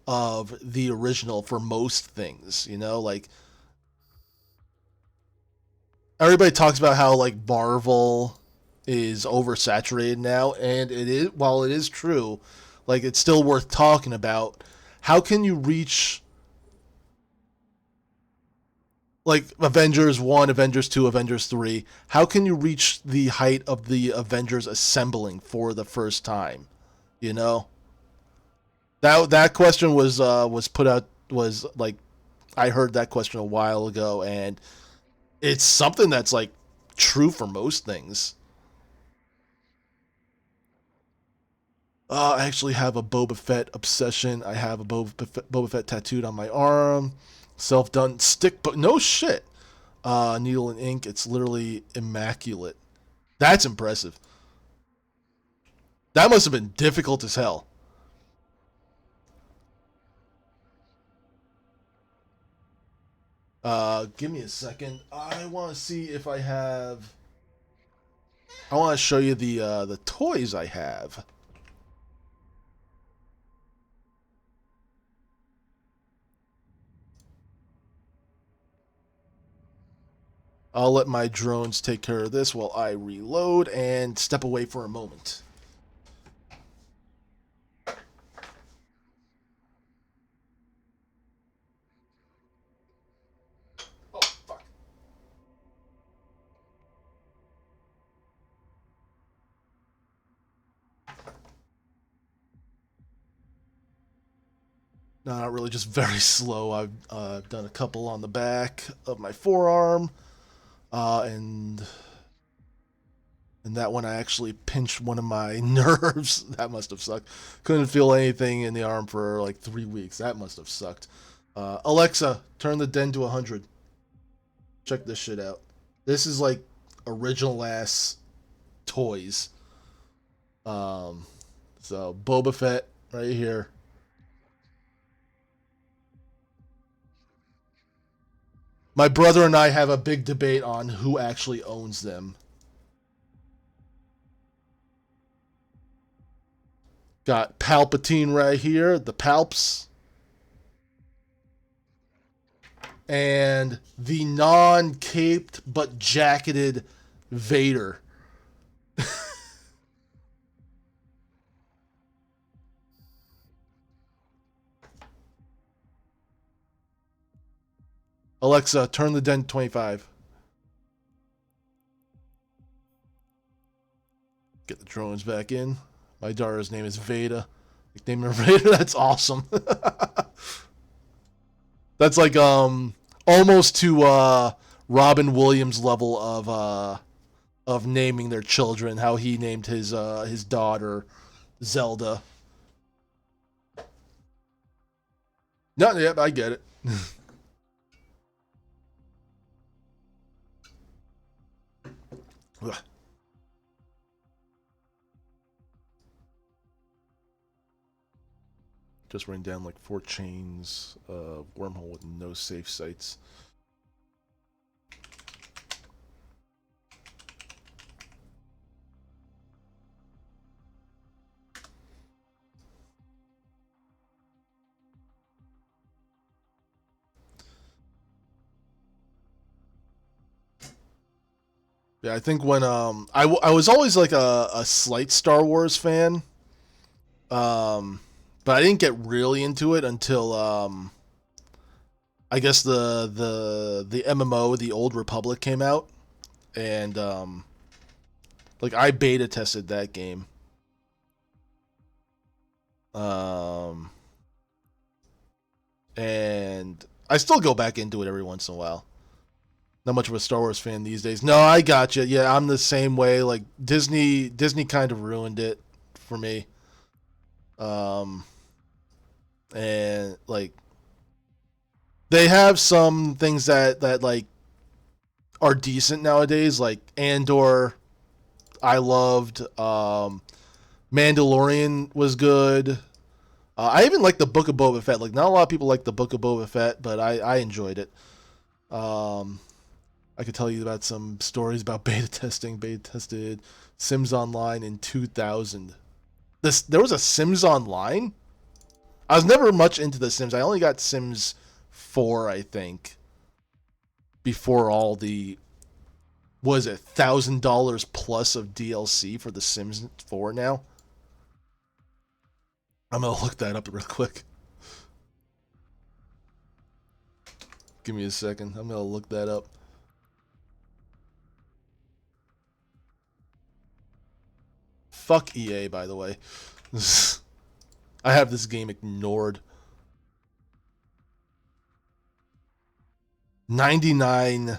of the original for most things? You know, like everybody talks about how like Marvel is oversaturated now, and it is. While it is true, like it's still worth talking about. How can you reach like Avengers 1, Avengers 2, Avengers 3? How can you reach the height of the Avengers assembling for the first time? You know? That question was put out was like I heard that question a while ago, and it's something that's like true for most things. I actually have a Boba Fett obsession. I have a Boba Fett tattooed on my arm. Self done stick, but no shit. Needle and ink. It's literally immaculate. That's impressive. That must have been difficult as hell. Give me a second. I want to see if I have. I want to show you the toys I have. I'll let my drones take care of this while I reload and step away for a moment. Oh, fuck. No, not really, just very slow. I've done a couple on the back of my forearm, and that one I actually pinched one of my nerves. That must have sucked. Couldn't feel anything in the arm for like 3 weeks. That must have sucked. Alexa, turn the den to 100. Check this shit out. This is like original ass toys. Um, so Boba Fett right here. My brother and I have a big debate on who actually owns them. Got Palpatine right here, the Palps. And the non-caped but jacketed Vader. Alexa, turn the den to 25. Get the drones back in. My daughter's name is Veda. Nickname her Veda. That's awesome. That's like almost to Robin Williams level of naming their children. How he named his daughter Zelda. No, yeah, I get it. Just ran down like 4 chains of wormhole with no safe sites. Yeah, I think when I was always like a slight Star Wars fan. But I didn't get really into it until I guess the MMO, the Old Republic, came out, and like I beta tested that game. And I still go back into it every once in a while. Not much of a Star Wars fan these days. No, I got you. Yeah, I'm the same way. Like Disney kind of ruined it for me. And like they have some things that like are decent nowadays, like Andor. I loved. Mandalorian was good. I even like the Book of Boba Fett. Like not a lot of people like the Book of Boba Fett, but I enjoyed it. I could tell you about some stories about beta testing. Beta tested Sims Online in 2000. There was a Sims Online. I was never much into the Sims. I only got Sims 4, I think, before all the, was it $1,000 plus of DLC for the Sims 4 now? I'm gonna look that up real quick. Give me a second. I'm gonna look that up. Fuck EA, by the way. I have this game ignored. 99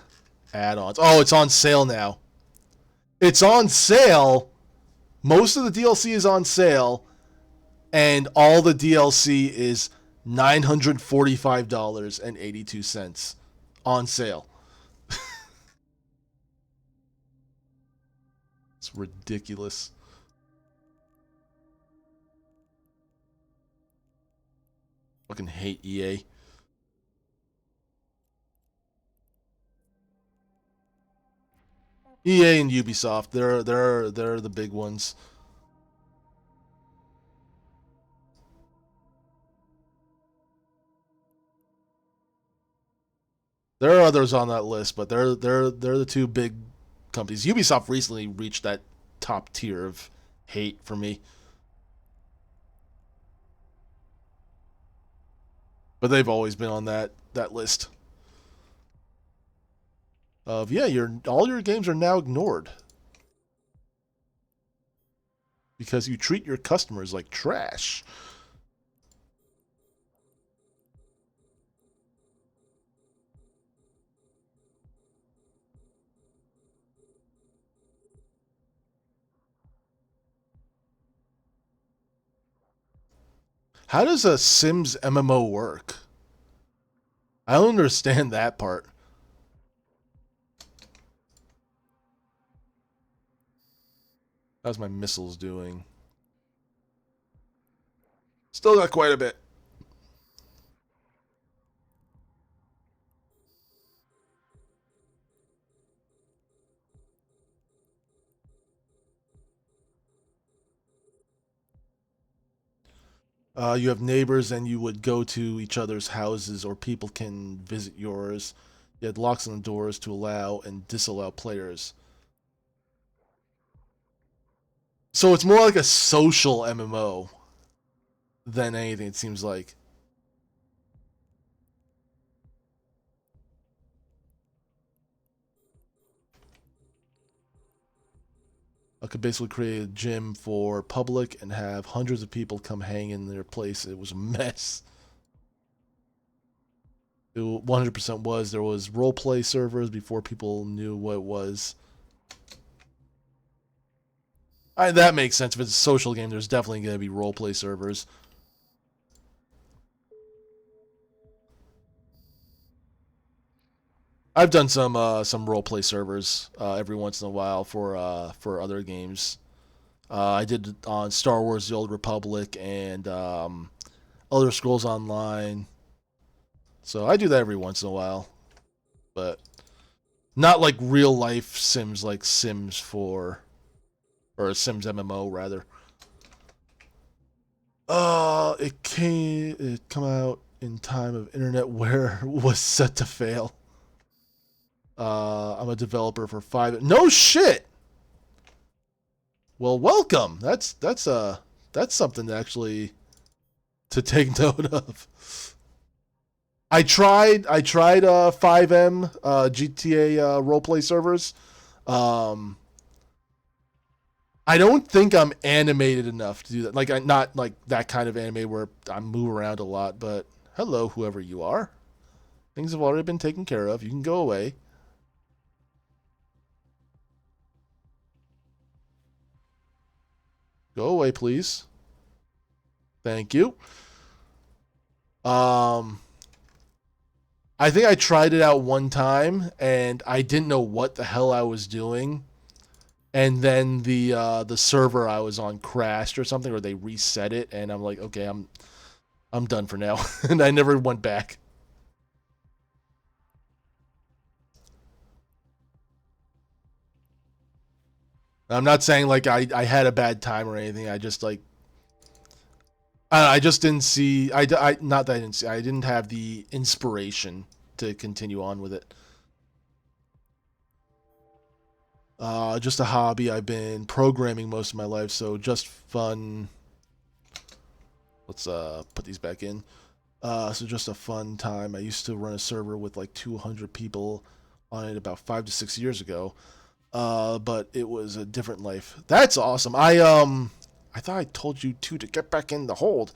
add-ons. Oh, it's on sale now. It's on sale. Most of the DLC is on sale, and all the DLC is $945.82 on sale. It's ridiculous. Fucking hate EA. EA and Ubisoft, they're the big ones. There are others on that list, but they're the two big companies. Ubisoft recently reached that top tier of hate for me. But they've always been on that list of, yeah, all your games are now ignored because you treat your customers like trash. How does a Sims MMO work? I don't understand that part. How's my missiles doing? Still got quite a bit. You have neighbors and you would go to each other's houses, or people can visit yours. You had locks on the doors to allow and disallow players. So it's more like a social MMO than anything, it seems like. could basically create a gym for public and have hundreds of people come hang in their place. It was a mess. It 100% was. There was roleplay servers before people knew what it was. That makes sense. If it's a social game, there's definitely going to be roleplay servers. I've done some roleplay servers every once in a while for other games. I did it on Star Wars: The Old Republic and Elder Scrolls Online. So I do that every once in a while, but not like real life Sims, like Sims 4 or Sims MMO rather. It come out in time of internet where was set to fail. I'm a developer for 5. No shit. Well, welcome. That's something to actually to take note of. I tried 5M GTA roleplay servers. I don't think I'm animated enough to do that. Like, I'm not like that kind of anime where I move around a lot. But hello, whoever you are. Things have already been taken care of. You can go away. Go away, please. Thank you. I think I tried it out one time and I didn't know what the hell I was doing. And then the server I was on crashed or something, or they reset it, and I'm like, okay, I'm done for now. And I never went back. I'm not saying like I had a bad time or anything. I just like I just didn't see I not that I didn't see, I didn't have the inspiration to continue on with it. Just a hobby. I've been programming most of my life, so just fun. Let's put these back in. So just a fun time. I used to run a server with like 200 people on it about 5 to 6 years ago. But it was a different life. That's awesome. I thought I told you too to get back in the hold.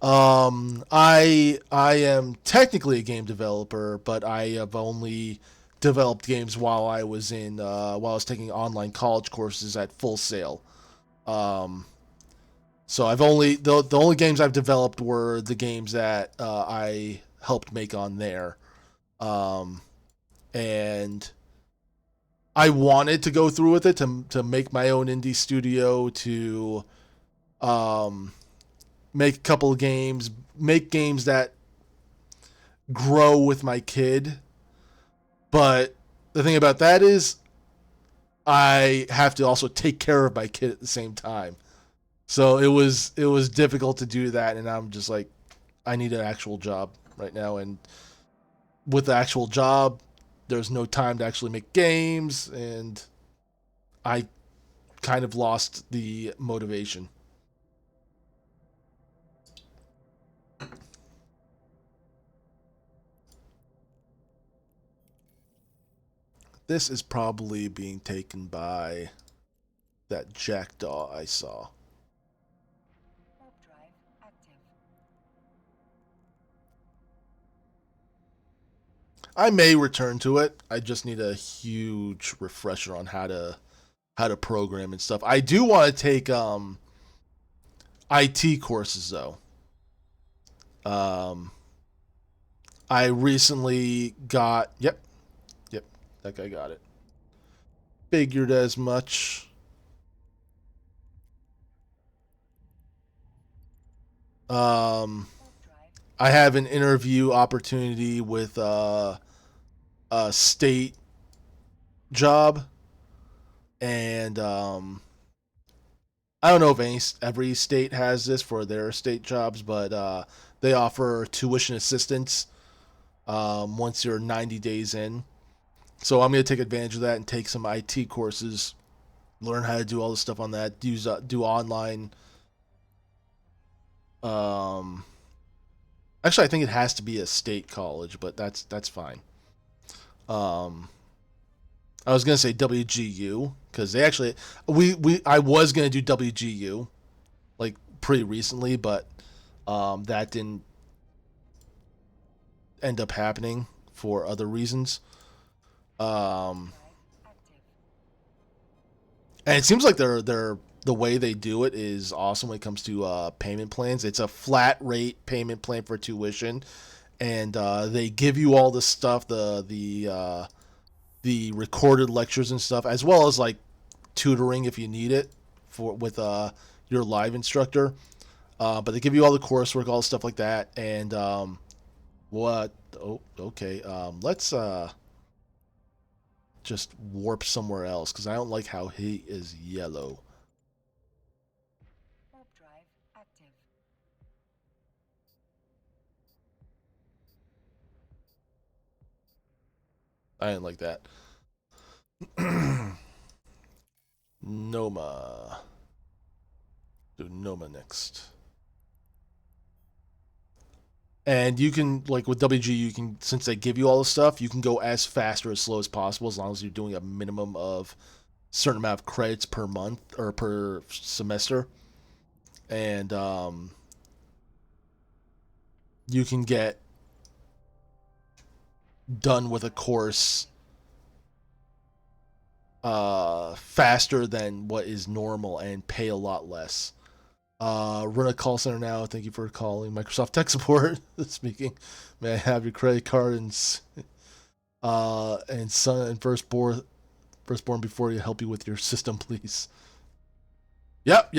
I am technically a game developer, but I have only developed games while I was taking online college courses at Full Sail. So I've only the only games I've developed were the games that I helped make on there, and I wanted to go through with it to make my own indie studio, to make a couple of games, make games that grow with my kid. But the thing about that is I have to also take care of my kid at the same time. So it was difficult to do that, and I'm just like, I need an actual job right now, and with the actual job, there's no time to actually make games, and I kind of lost the motivation. This is probably being taken by that jackdaw I saw. Warp drive active. I may return to it. I just need a huge refresher on how to program and stuff. I do want to take IT courses though. Um, I recently got yep, that guy got it. Figured as much. Warp drive. I have an interview opportunity with a state job, and I don't know if every state has this for their state jobs, but they offer tuition assistance once you're 90 days in. So I'm going to take advantage of that and take some IT courses, learn how to do all the stuff on that, do online. Um, Actually, I think it has to be a state college, but that's fine. Um, I was gonna say WGU because they actually I was gonna do WGU like pretty recently, but that didn't end up happening for other reasons. Um, and it seems like they're the way they do it is awesome when it comes to payment plans. It's a flat rate payment plan for tuition, and they give you all the stuff, the recorded lectures and stuff, as well as like tutoring if you need it for with your live instructor. But they give you all the coursework, all the stuff like that, and what? Oh, okay. Let's just warp somewhere else because I don't like how he is yellow. Warp drive active. I didn't like that. Noma. Do Noma next. And you can, like with WG, you can, since they give you all the stuff, you can go as fast or as slow as possible as long as you're doing a minimum of certain amount of credits per month or per semester. And you can get done with a course faster than what is normal and pay a lot less. Run a call center now. Thank you for calling Microsoft Tech Support. Speaking, may I have your credit card and son and firstborn before you help you with your system, please. Yep.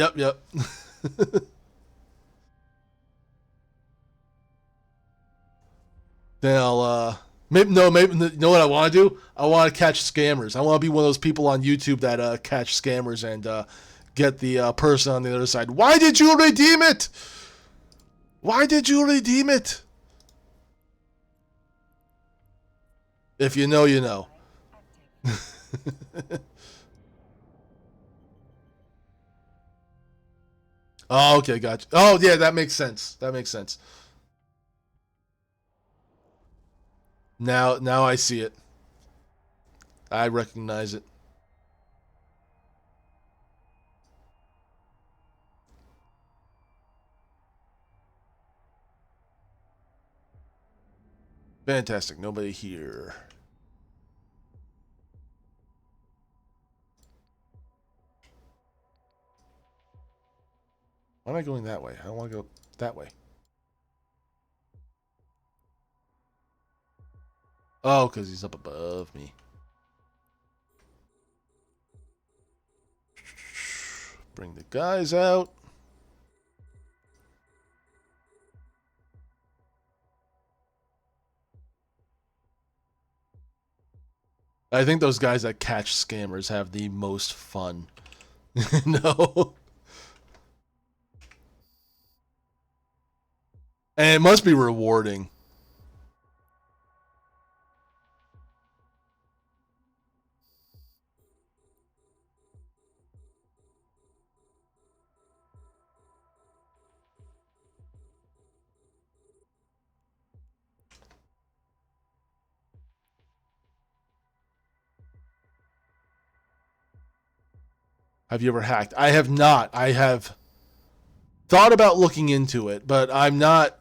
Then I'll maybe you know what I want to do? I want to catch scammers. I want to be one of those people on YouTube that catch scammers and get the person on the other side. Why did you redeem it? Why did you redeem it? If you know, you know. Oh, okay, gotcha. Oh, yeah, that makes sense. That makes sense. Now I see it. I recognize it. Fantastic. Nobody here. Why am I going that way? I don't want to go that way. Oh, because he's up above me. Bring the guys out. I think those guys that catch scammers have the most fun. No. And it must be rewarding. Have you ever hacked? I have not. I have thought about looking into it, but I'm not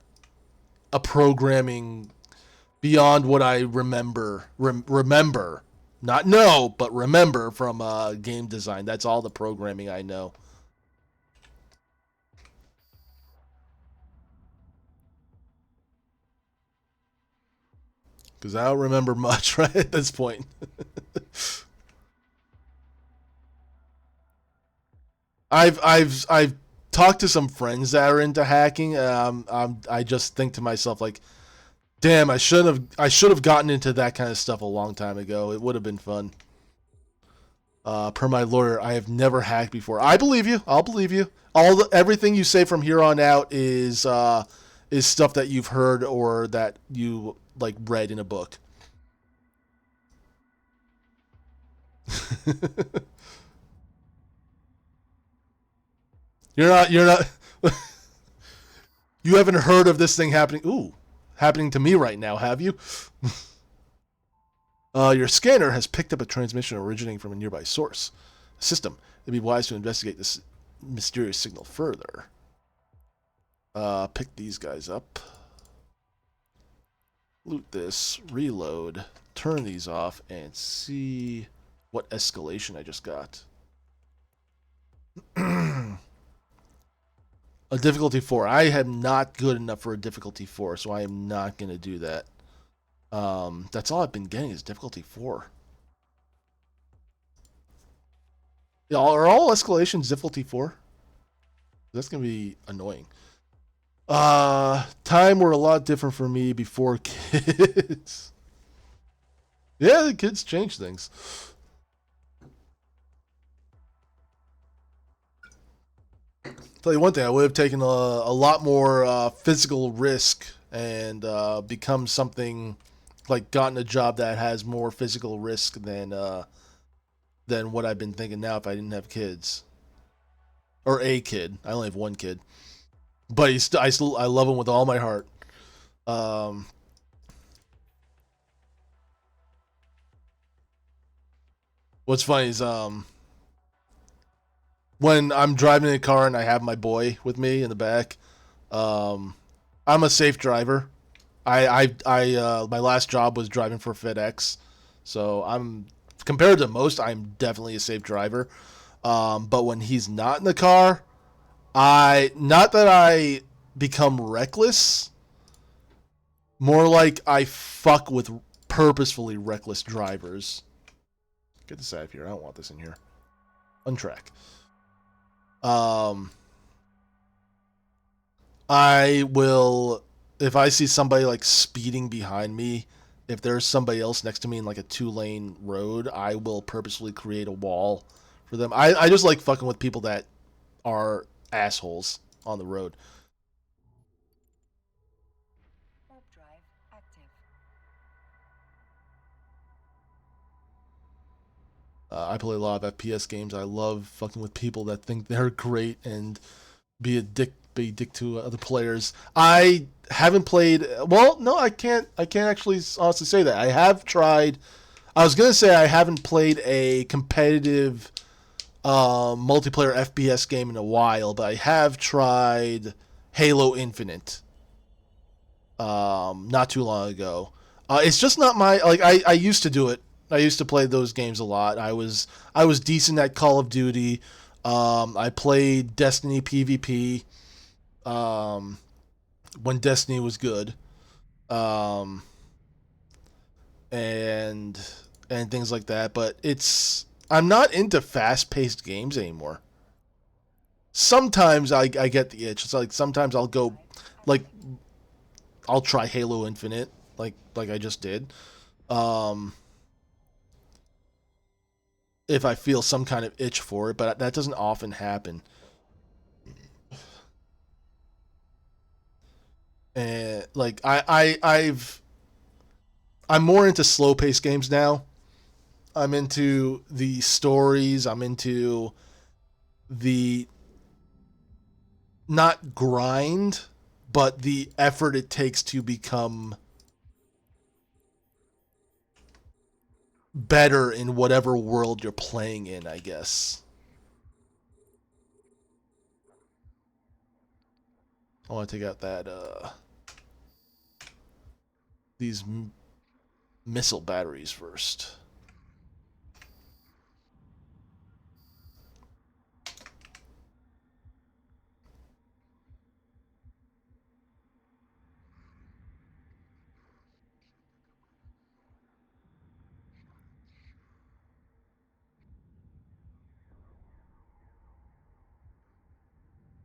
a programming beyond what I remember. Remember. Not know, but remember from game design. That's all the programming I know. Because I don't remember much right at this point. I've talked to some friends that are into hacking. I just think to myself like, damn, I should have gotten into that kind of stuff a long time ago. It would have been fun. Per my lawyer, I have never hacked before. I believe you. I'll believe you. Everything you say from here on out is stuff that you've heard or that you like read in a book. You're not you haven't heard of this thing happening. Ooh, happening to me right now, have you? Your scanner has picked up a transmission originating from a nearby source system. It'd be wise to investigate this mysterious signal further. Pick these guys up. Loot this, reload, turn these off, and see what escalation I just got. A difficulty 4. I am not good enough for a difficulty 4, so I am not going to do that. That's all I've been getting is difficulty 4. Yeah, are all escalations difficulty 4? That's going to be annoying. Time were a lot different for me before kids. Yeah, the kids change things. Tell you one thing, I would have taken a lot more physical risk and become something like gotten a job that has more physical risk than what I've been thinking now if I didn't have kids or a kid. I only have one kid, but I love him with all my heart. What's funny is when I'm driving in a car and I have my boy with me in the back, I'm a safe driver. My last job was driving for FedEx, so I'm compared to most, I'm definitely a safe driver. But when he's not in the car, not that I become reckless, more like I fuck with purposefully reckless drivers. Get this out of here. I don't want this in here. Untrack. I will, if I see somebody like speeding behind me, if there's somebody else next to me in like a 2-lane road, I will purposefully create a wall for them. I just like fucking with people that are assholes on the road. Warp drive active. I play a lot of FPS games. I love fucking with people that think they're great and be a dick to other players. I haven't played. Well, no, I can't actually honestly say that. I have tried. I was gonna say I haven't played a competitive multiplayer FPS game in a while, but I have tried Halo Infinite. Not too long ago. It's just not my like. I used to do it. I used to play those games a lot. I was decent at Call of Duty. I played Destiny PvP. When Destiny was good. Um, and things like that. But I'm not into fast paced games anymore. Sometimes I get the itch. It's like sometimes I'll go like I'll try Halo Infinite like I just did. Um, if I feel some kind of itch for it, but that doesn't often happen. And like I'm more into slow paced games now. I'm into the stories. I'm into the not grind, but the effort it takes to become better in whatever world you're playing in, I guess. I want to take out that these missile batteries first.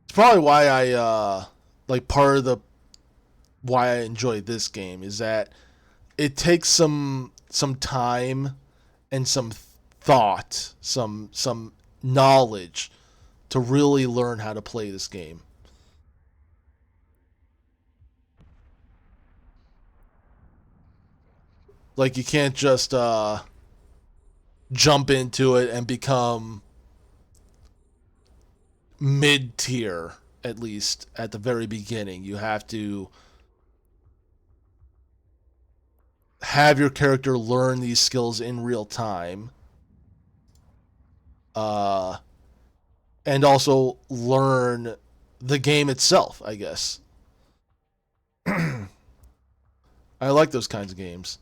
It's probably why I like part of the why I enjoy this game is that it takes some time and some thought, some knowledge to really learn how to play this game. Like you can't just jump into it and become mid tier, at least at the very beginning. You have to have your character learn these skills in real time, and also learn the game itself, I guess. I like those kinds of games.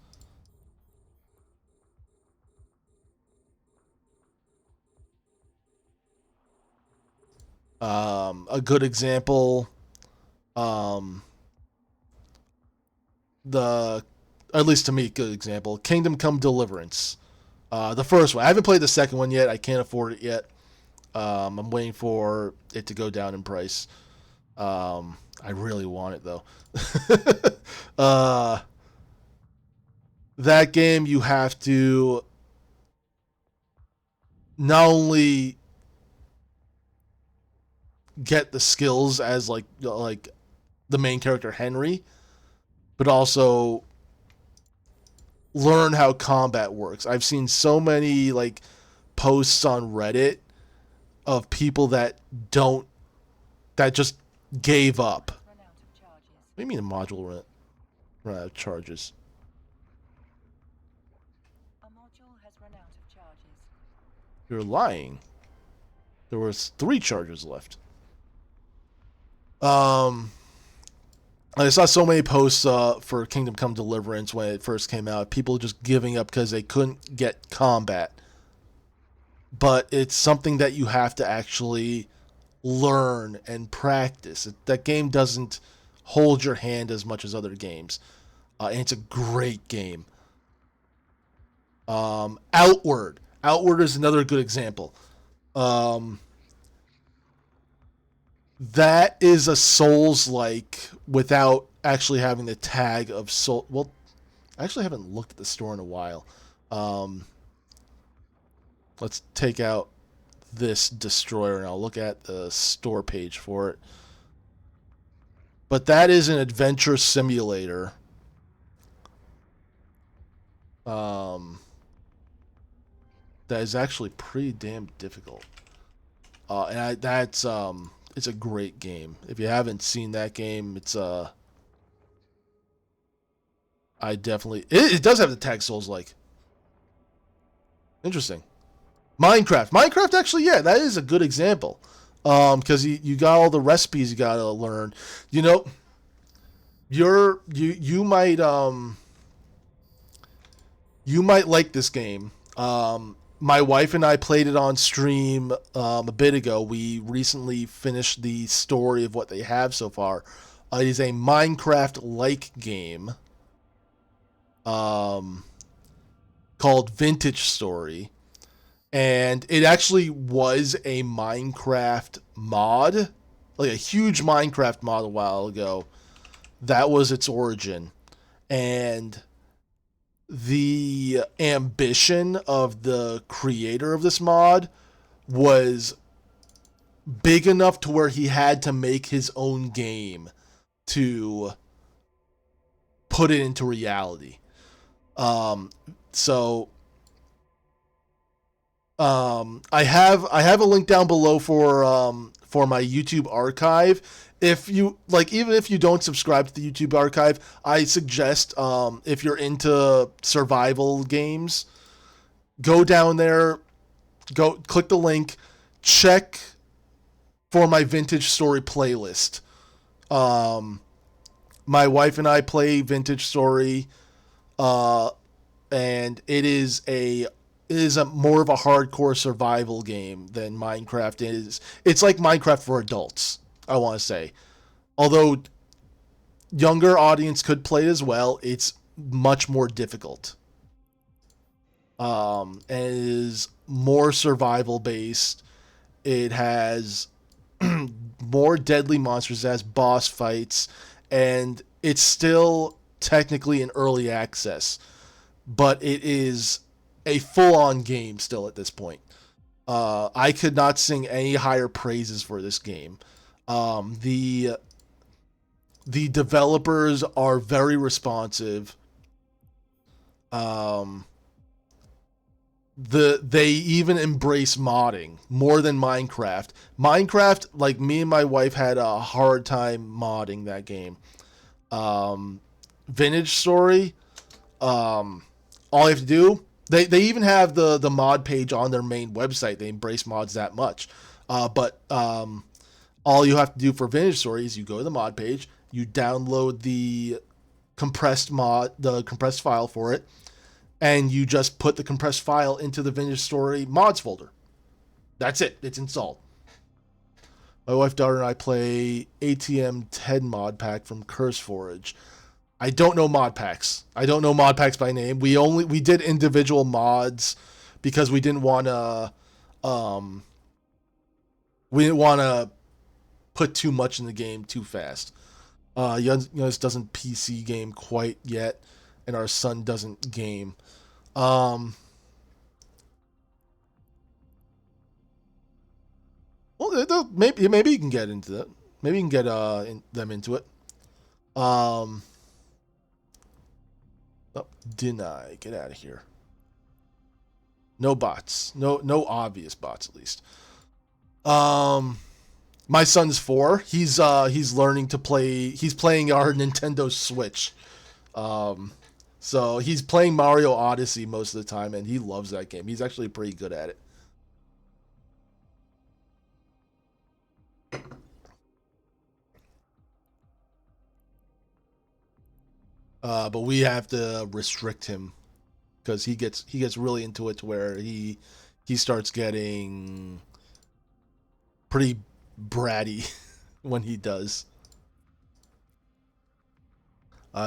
A good example, the at least to me, good example, Kingdom Come Deliverance. The first one. I haven't played the second one yet. I can't afford it yet. I'm waiting for it to go down in price. I really want it though. That game you have to not only get the skills as like the main character Henry, but also learn how combat works. I've seen so many like posts on Reddit of people that just gave up. Run out of charges. What do you mean a module run out of charges? A module has run out of charges. You're lying. There was 3 charges left. I saw so many posts for Kingdom Come Deliverance when it first came out. People just giving up because they couldn't get combat. But it's something that you have to actually learn and practice. That game doesn't hold your hand as much as other games. And it's a great game. Outward. Outward is another good example. That is a Souls-like without actually having the tag of Soul. Well, I actually haven't looked at the store in a while. Let's take out this destroyer and I'll look at the store page for it. But that is an adventure simulator. That is actually pretty damn difficult. It's a great game. If you haven't seen that game, it's I definitely it does have the tag Souls-like. Interesting. Minecraft actually, yeah, that is a good example. Because you got all the recipes you gotta learn. You know, you might like this game. My wife and I played it on stream a bit ago. We recently finished the story of what they have so far. It is a Minecraft-like game called Vintage Story. And it actually was a Minecraft mod, like a huge Minecraft mod a while ago. That was its origin. And the ambition of the creator of this mod was big enough to where he had to make his own game to put it into reality. I have a link down below for my YouTube archive. If you like, even if you don't subscribe to the YouTube archive, I suggest if you're into survival games, go down there, go click the link, check for my Vintage Story playlist. My wife and I play Vintage Story, and it is a more of a hardcore survival game than Minecraft is. It's like Minecraft for adults, I want to say. Although younger audience could play it as well, it's much more difficult. And it is more survival based. It has more deadly monsters, it has boss fights, and it's still technically in early access, but it is a full-on game still at this point. I could not sing any higher praises for this game. The developers are very responsive. They even embrace modding more than Minecraft. Minecraft, like me and my wife had a hard time modding that game. Vintage Story, All you have to do, they even have the mod page on their main website. They embrace mods that much. But all you have to do for Vintage Story is you go to the mod page, you download the compressed file for it, and you just put the compressed file into the Vintage Story mods folder. That's it. It's installed. My wife, daughter, and I play ATM 10 mod pack from CurseForge. I don't know mod packs. I don't know mod packs by name. We did individual mods because we didn't want to put too much in the game too fast. Youngest doesn't PC game quite yet, and our son doesn't game. Well, maybe you can get into that. Maybe you can get them into it. Oh, deny. Get out of here. No bots. No obvious bots, at least. My son's 4. He's learning to play. He's playing our Nintendo Switch. So he's playing Mario Odyssey most of the time, and he loves that game. He's actually pretty good at it. But we have to restrict him because he gets really into it to where he starts getting pretty bratty when he does.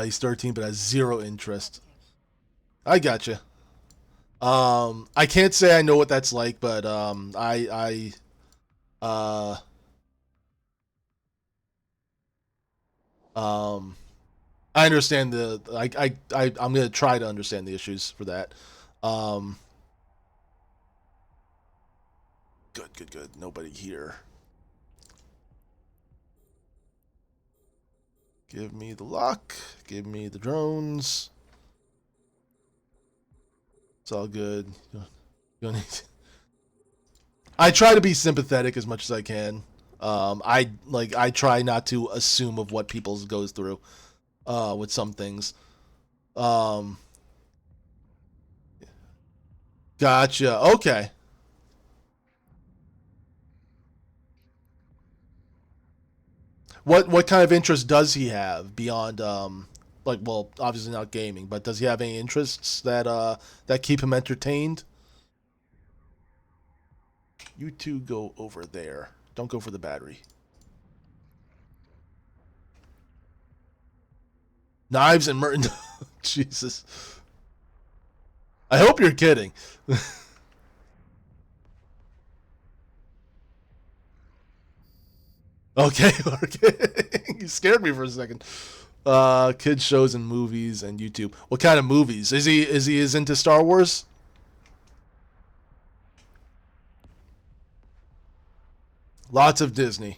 He's 13 but has 0 interest. I gotcha. I can't say I know what that's like, but I understand I'm gonna try to understand the issues for that. Good. Nobody here. Give me the lock. Give me the drones. It's all good. You don't need to. I try to be sympathetic as much as I can. I try not to assume of what people goes through with some things. Gotcha. Okay. What kind of interest does he have beyond well, obviously not gaming, but does he have any interests that keep him entertained? You two go over there. Don't go for the battery. Knives and murder. Jesus. I hope you're kidding. Okay. You scared me for a second. Kids shows and movies and YouTube. What kind of movies? Is he as into Star Wars? Lots of Disney.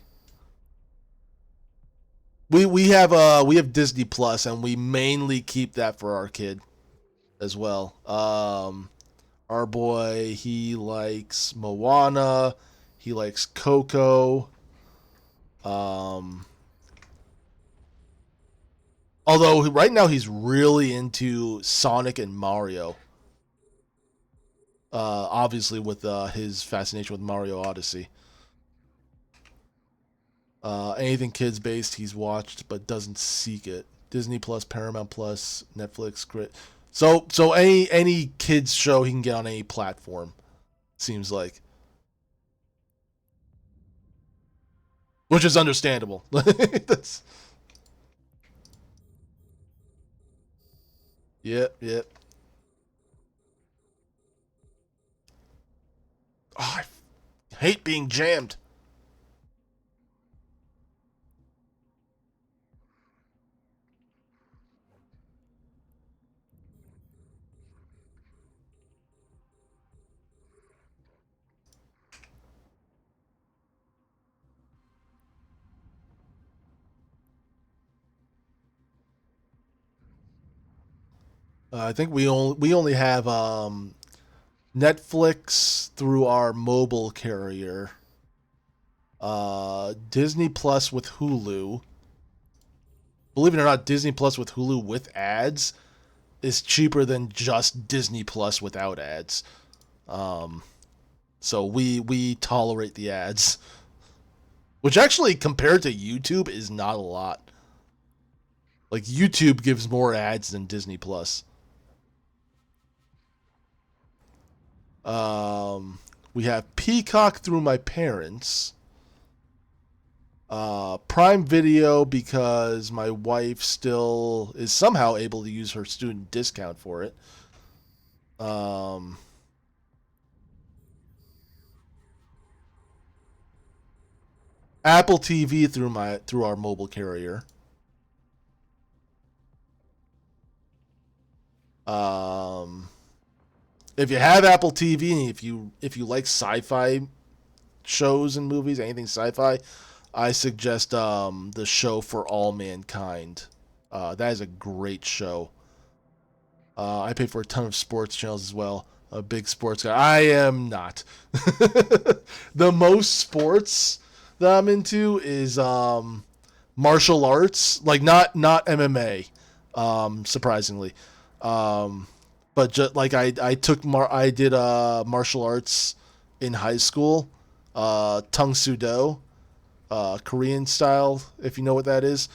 We have Disney Plus, and we mainly keep that for our kid as well. Our boy, he likes Moana, he likes Coco. Although right now he's really into Sonic and Mario. Obviously with his fascination with Mario Odyssey. Anything kids based he's watched but doesn't seek it. Disney Plus, Paramount Plus, Netflix, Grit. So any kids show he can get on any platform, seems like. Which is understandable. That's... Yep. Oh, I hate being jammed. I think we only have Netflix through our mobile carrier. Disney Plus with Hulu. Believe it or not, Disney Plus with Hulu with ads is cheaper than just Disney Plus without ads. So we tolerate the ads, which actually compared to YouTube is not a lot. Like YouTube gives more ads than Disney Plus. We have Peacock through my parents. Prime Video because my wife still is somehow able to use her student discount for it. Apple TV through our mobile carrier. If you have Apple TV and if you like sci-fi shows and movies, anything sci-fi, I suggest the show For All Mankind. That is a great show. I pay for a ton of sports channels as well. A big sports guy. I am not. The most sports that I'm into is martial arts, like not MMA, surprisingly. But just like I did martial arts in high school, Tung Soo Do, Korean style, if you know what that is.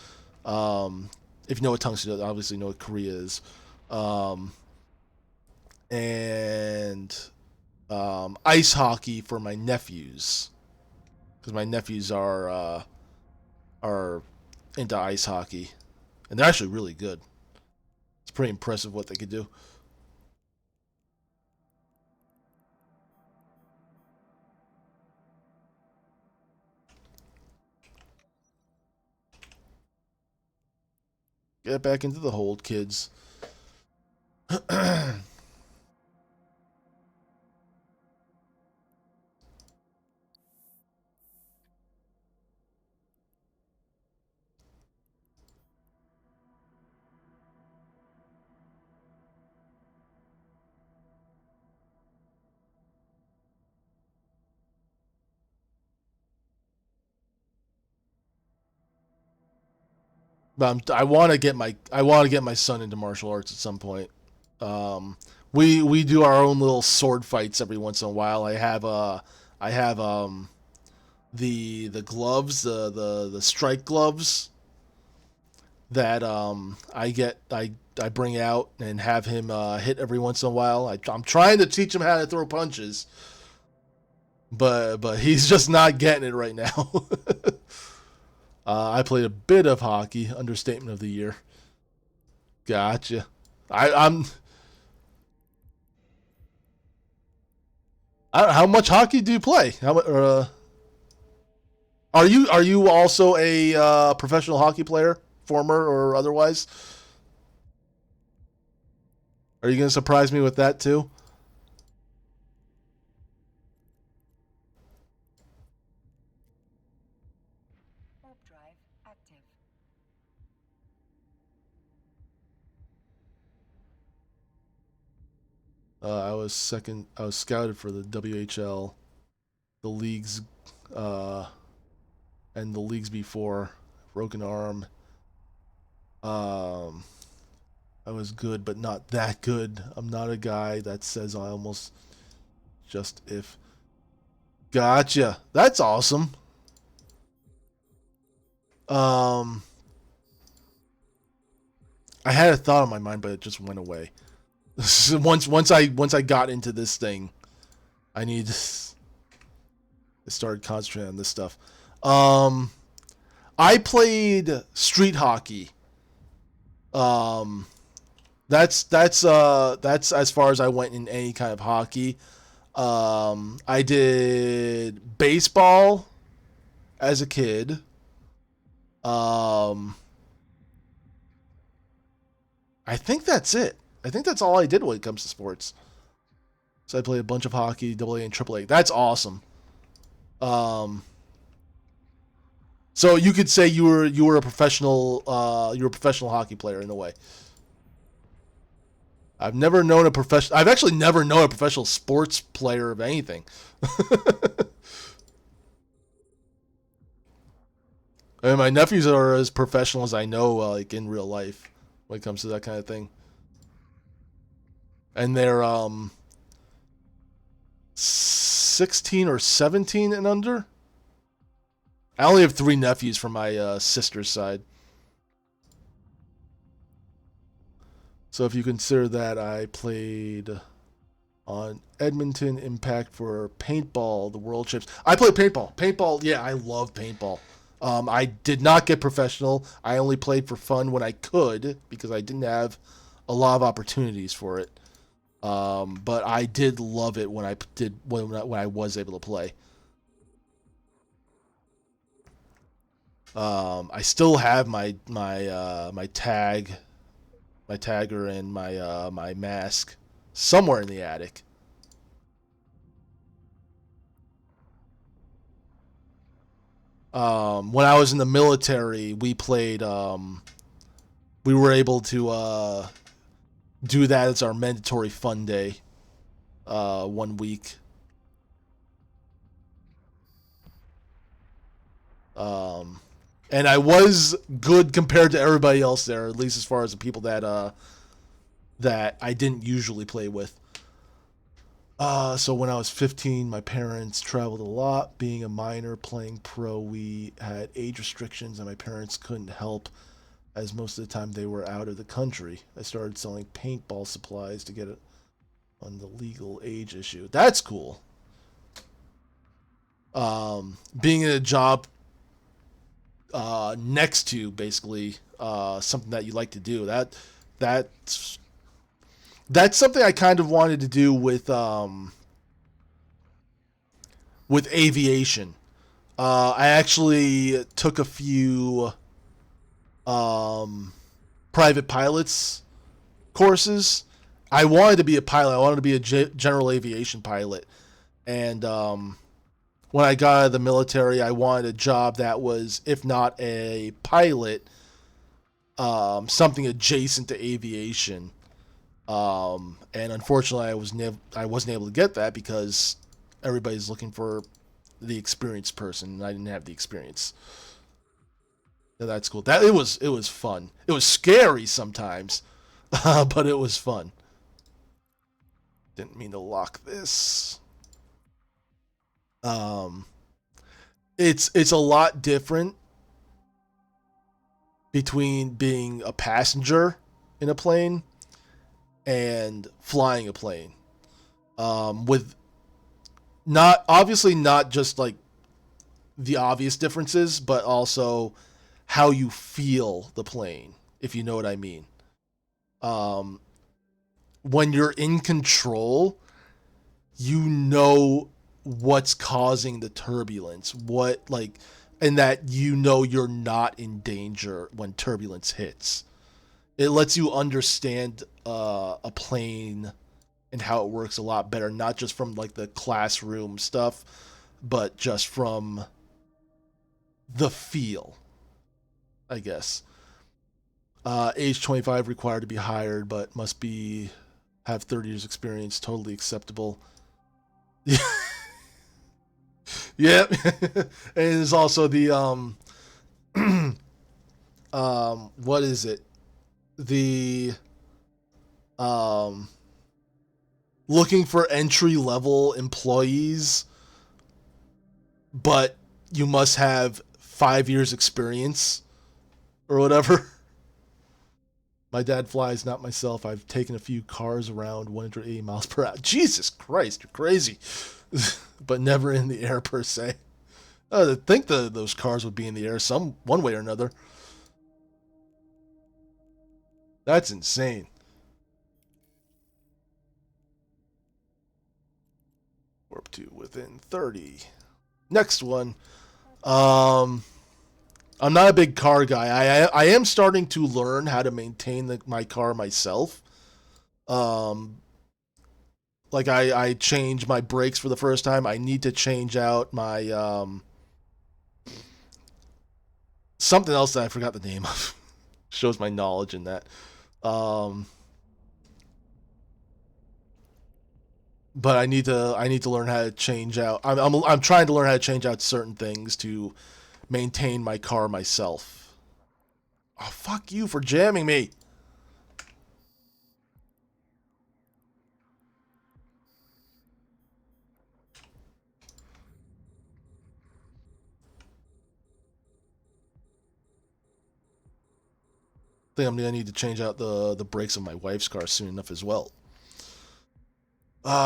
If you know what Tung Soo Do, obviously you know what Korea is. And ice hockey for my nephews, because my nephews are into ice hockey, and they're actually really good. It's pretty impressive what they could do. Get back into the hold, kids. But I want to get my son into martial arts at some point. We do our own little sword fights every once in a while. I have the gloves, the strike gloves that I bring out and have him hit every once in a while. I'm trying to teach him how to throw punches, but he's just not getting it right now. I played a bit of hockey. Understatement of the year. Gotcha. I'm. How much hockey do you play? Are you also a professional hockey player, former or otherwise? Are you gonna surprise me with that too? Warp drive active. I was second. I was scouted for the WHL, the leagues, uh, and the leagues before. Broken arm. Um, I was good, but not that good. I'm not a guy that says I almost just if. Gotcha. That's awesome. Um, I had a thought on my mind, but it just went away. once I got into this thing, I need to start concentrating on this stuff. I played street hockey. Um, that's as far as I went in any kind of hockey. I did baseball as a kid. Um, I think that's it. I think that's all I did when it comes to sports. So I played a bunch of hockey, AA and AAA. That's awesome. Um, so you could say you were a professional hockey player in a way. I've actually never known a professional sports player of anything. I mean, my nephews are as professional as I know, like in real life, when it comes to that kind of thing. and they're 16 or 17 and under. I only have 3 nephews from my sister's side. So if you consider that, I played on Edmonton Impact for paintball, the World Champs. I played paintball. Paintball, yeah, I love paintball. I did not get professional. I only played for fun when I could because I didn't have a lot of opportunities for it. But I did love it when I was able to play. I still have my tagger and my mask somewhere in the attic. When I was in the military, we played. We were able to do that as our mandatory fun day. 1 week. And I was good compared to everybody else there, at least as far as the people that I didn't usually play with. So when I was 15, my parents traveled a lot. Being a minor playing pro, we had age restrictions, and my parents couldn't help, as most of the time they were out of the country. I started selling paintball supplies to get it on the legal age issue. That's cool. Being in a job next to basically something that you like to do. That's something I kind of wanted to do with aviation. I actually took a few private pilots courses. I wanted to be a pilot. I wanted to be a general aviation pilot. And when I got out of the military, I wanted a job that was, if not a pilot, something adjacent to aviation. And unfortunately, I wasn't able to get that because everybody's looking for the experienced person, and I didn't have the experience. So that's cool. It was fun. It was scary sometimes, but it was fun. Didn't mean to lock this. It's a lot different between being a passenger in a plane and flying a plane. With not just like the obvious differences, but also how you feel the plane, if you know what I mean. When you're in control, you know what's causing the turbulence, and that you're not in danger when turbulence hits. It lets you understand a plane and how it works a lot better, not just from like the classroom stuff, but just from the feel, I guess. Age 25 required to be hired, but must have 30 years experience. Totally acceptable. Yep. And there's also the what is it? The looking for entry level employees, but you must have 5 years experience or whatever. My dad flies, not myself. I've taken a few cars around 180 miles per hour. Jesus Christ, you're crazy. But never in the air per se. I think those cars would be in the air one way or another. That's insane. Warp to within 30. Next one. I'm not a big car guy. I am starting to learn how to maintain my car myself. Like I changed my brakes for the first time. I need to change out my something else that I forgot the name of. Shows my knowledge in that. But I need to learn how to change out. I'm trying to learn how to change out certain things to maintain my car myself. Oh, fuck you for jamming me. think I'm gonna need to change out the brakes on my wife's car soon enough as well.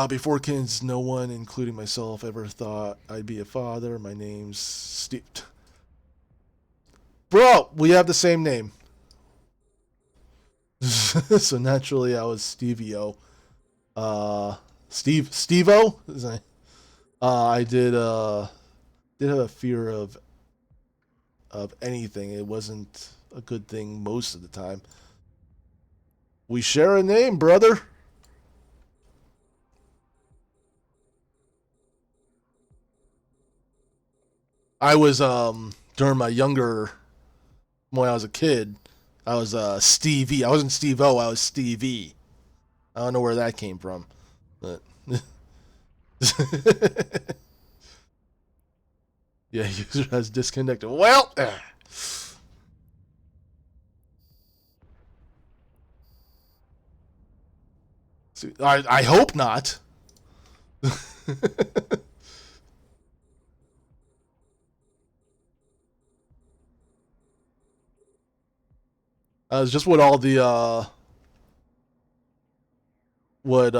Before kids, no one, including myself, ever thought I'd be a father. My name's Steve. Bro, we have the same name. So naturally, I was Stevie-O. Steve-O? I did have a fear of anything. It wasn't a good thing most of the time. We share a name, brother. I was during my younger, when I was a kid, I was Stevie. I wasn't Steve-O, I was Stevie. I don't know where that came from, but yeah, user has disconnected. Well, I hope not. It's just what all the what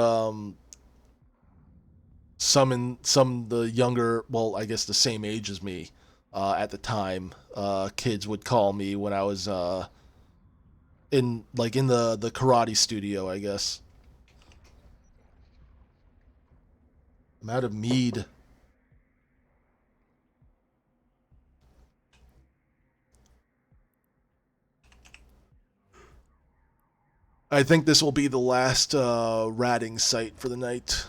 some the younger, well, I guess the same age as me, at the time, kids would call me when I was in the karate studio, I guess. I'm out of mead. I think this will be the last ratting site for the night.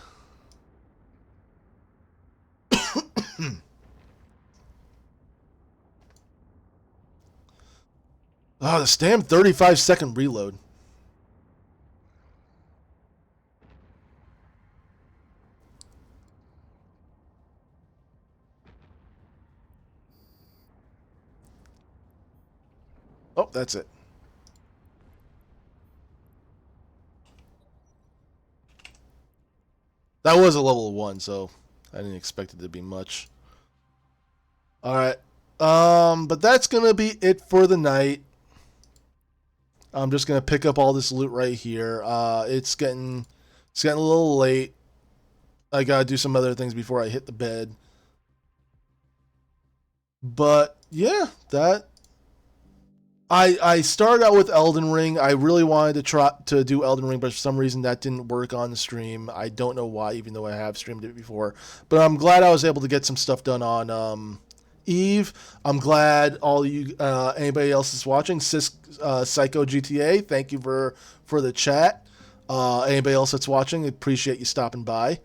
Oh, the damn 35-second reload. Oh, that's it. That was a level 1, so I didn't expect it to be much. Alright. But that's gonna be it for the night. I'm just gonna pick up all this loot right here. It's getting a little late. I gotta do some other things before I hit the bed. But yeah, that I started out with Elden Ring. I really wanted to try to do Elden Ring, but for some reason that didn't work on the stream. I don't know why, even though I have streamed it before. But I'm glad I was able to get some stuff done on Eve. I'm glad all you anybody else is watching. Psycho GTA, thank you for the chat. Anybody else that's watching, appreciate you stopping by.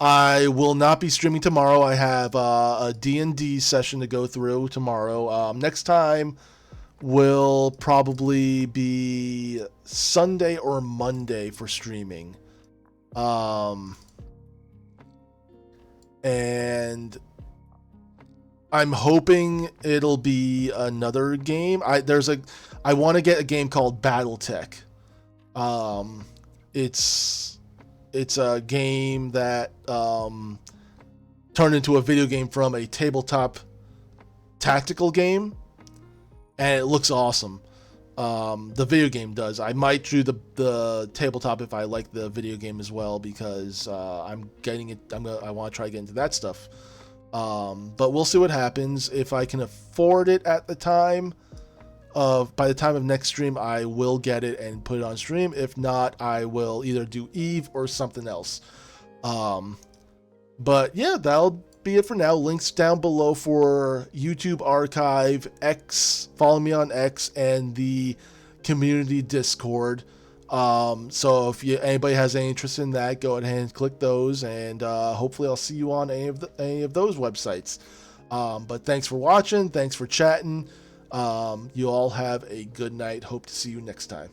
I will not be streaming tomorrow. I have a D&D session to go through tomorrow. Next time will probably be Sunday or Monday for streaming. And I'm hoping it'll be another game. I want to get a game called BattleTech. It's a game that turned into a video game from a tabletop tactical game, and it looks awesome. The video game does. I might do the tabletop if I like the video game as well, because I'm getting it. I want to try to get into that stuff. But we'll see what happens. If I can afford it at the time by the time of next stream, I will get it and put it on stream. If not, I will either do Eve or something else. But yeah, that'll be it for now. Links down below for YouTube archive, X, follow me on X, and the community Discord. So if anybody has any interest in that, go ahead and click those, and hopefully I'll see you on any of those websites. But thanks for watching. Thanks for chatting. You all have a good night. Hope to see you next time.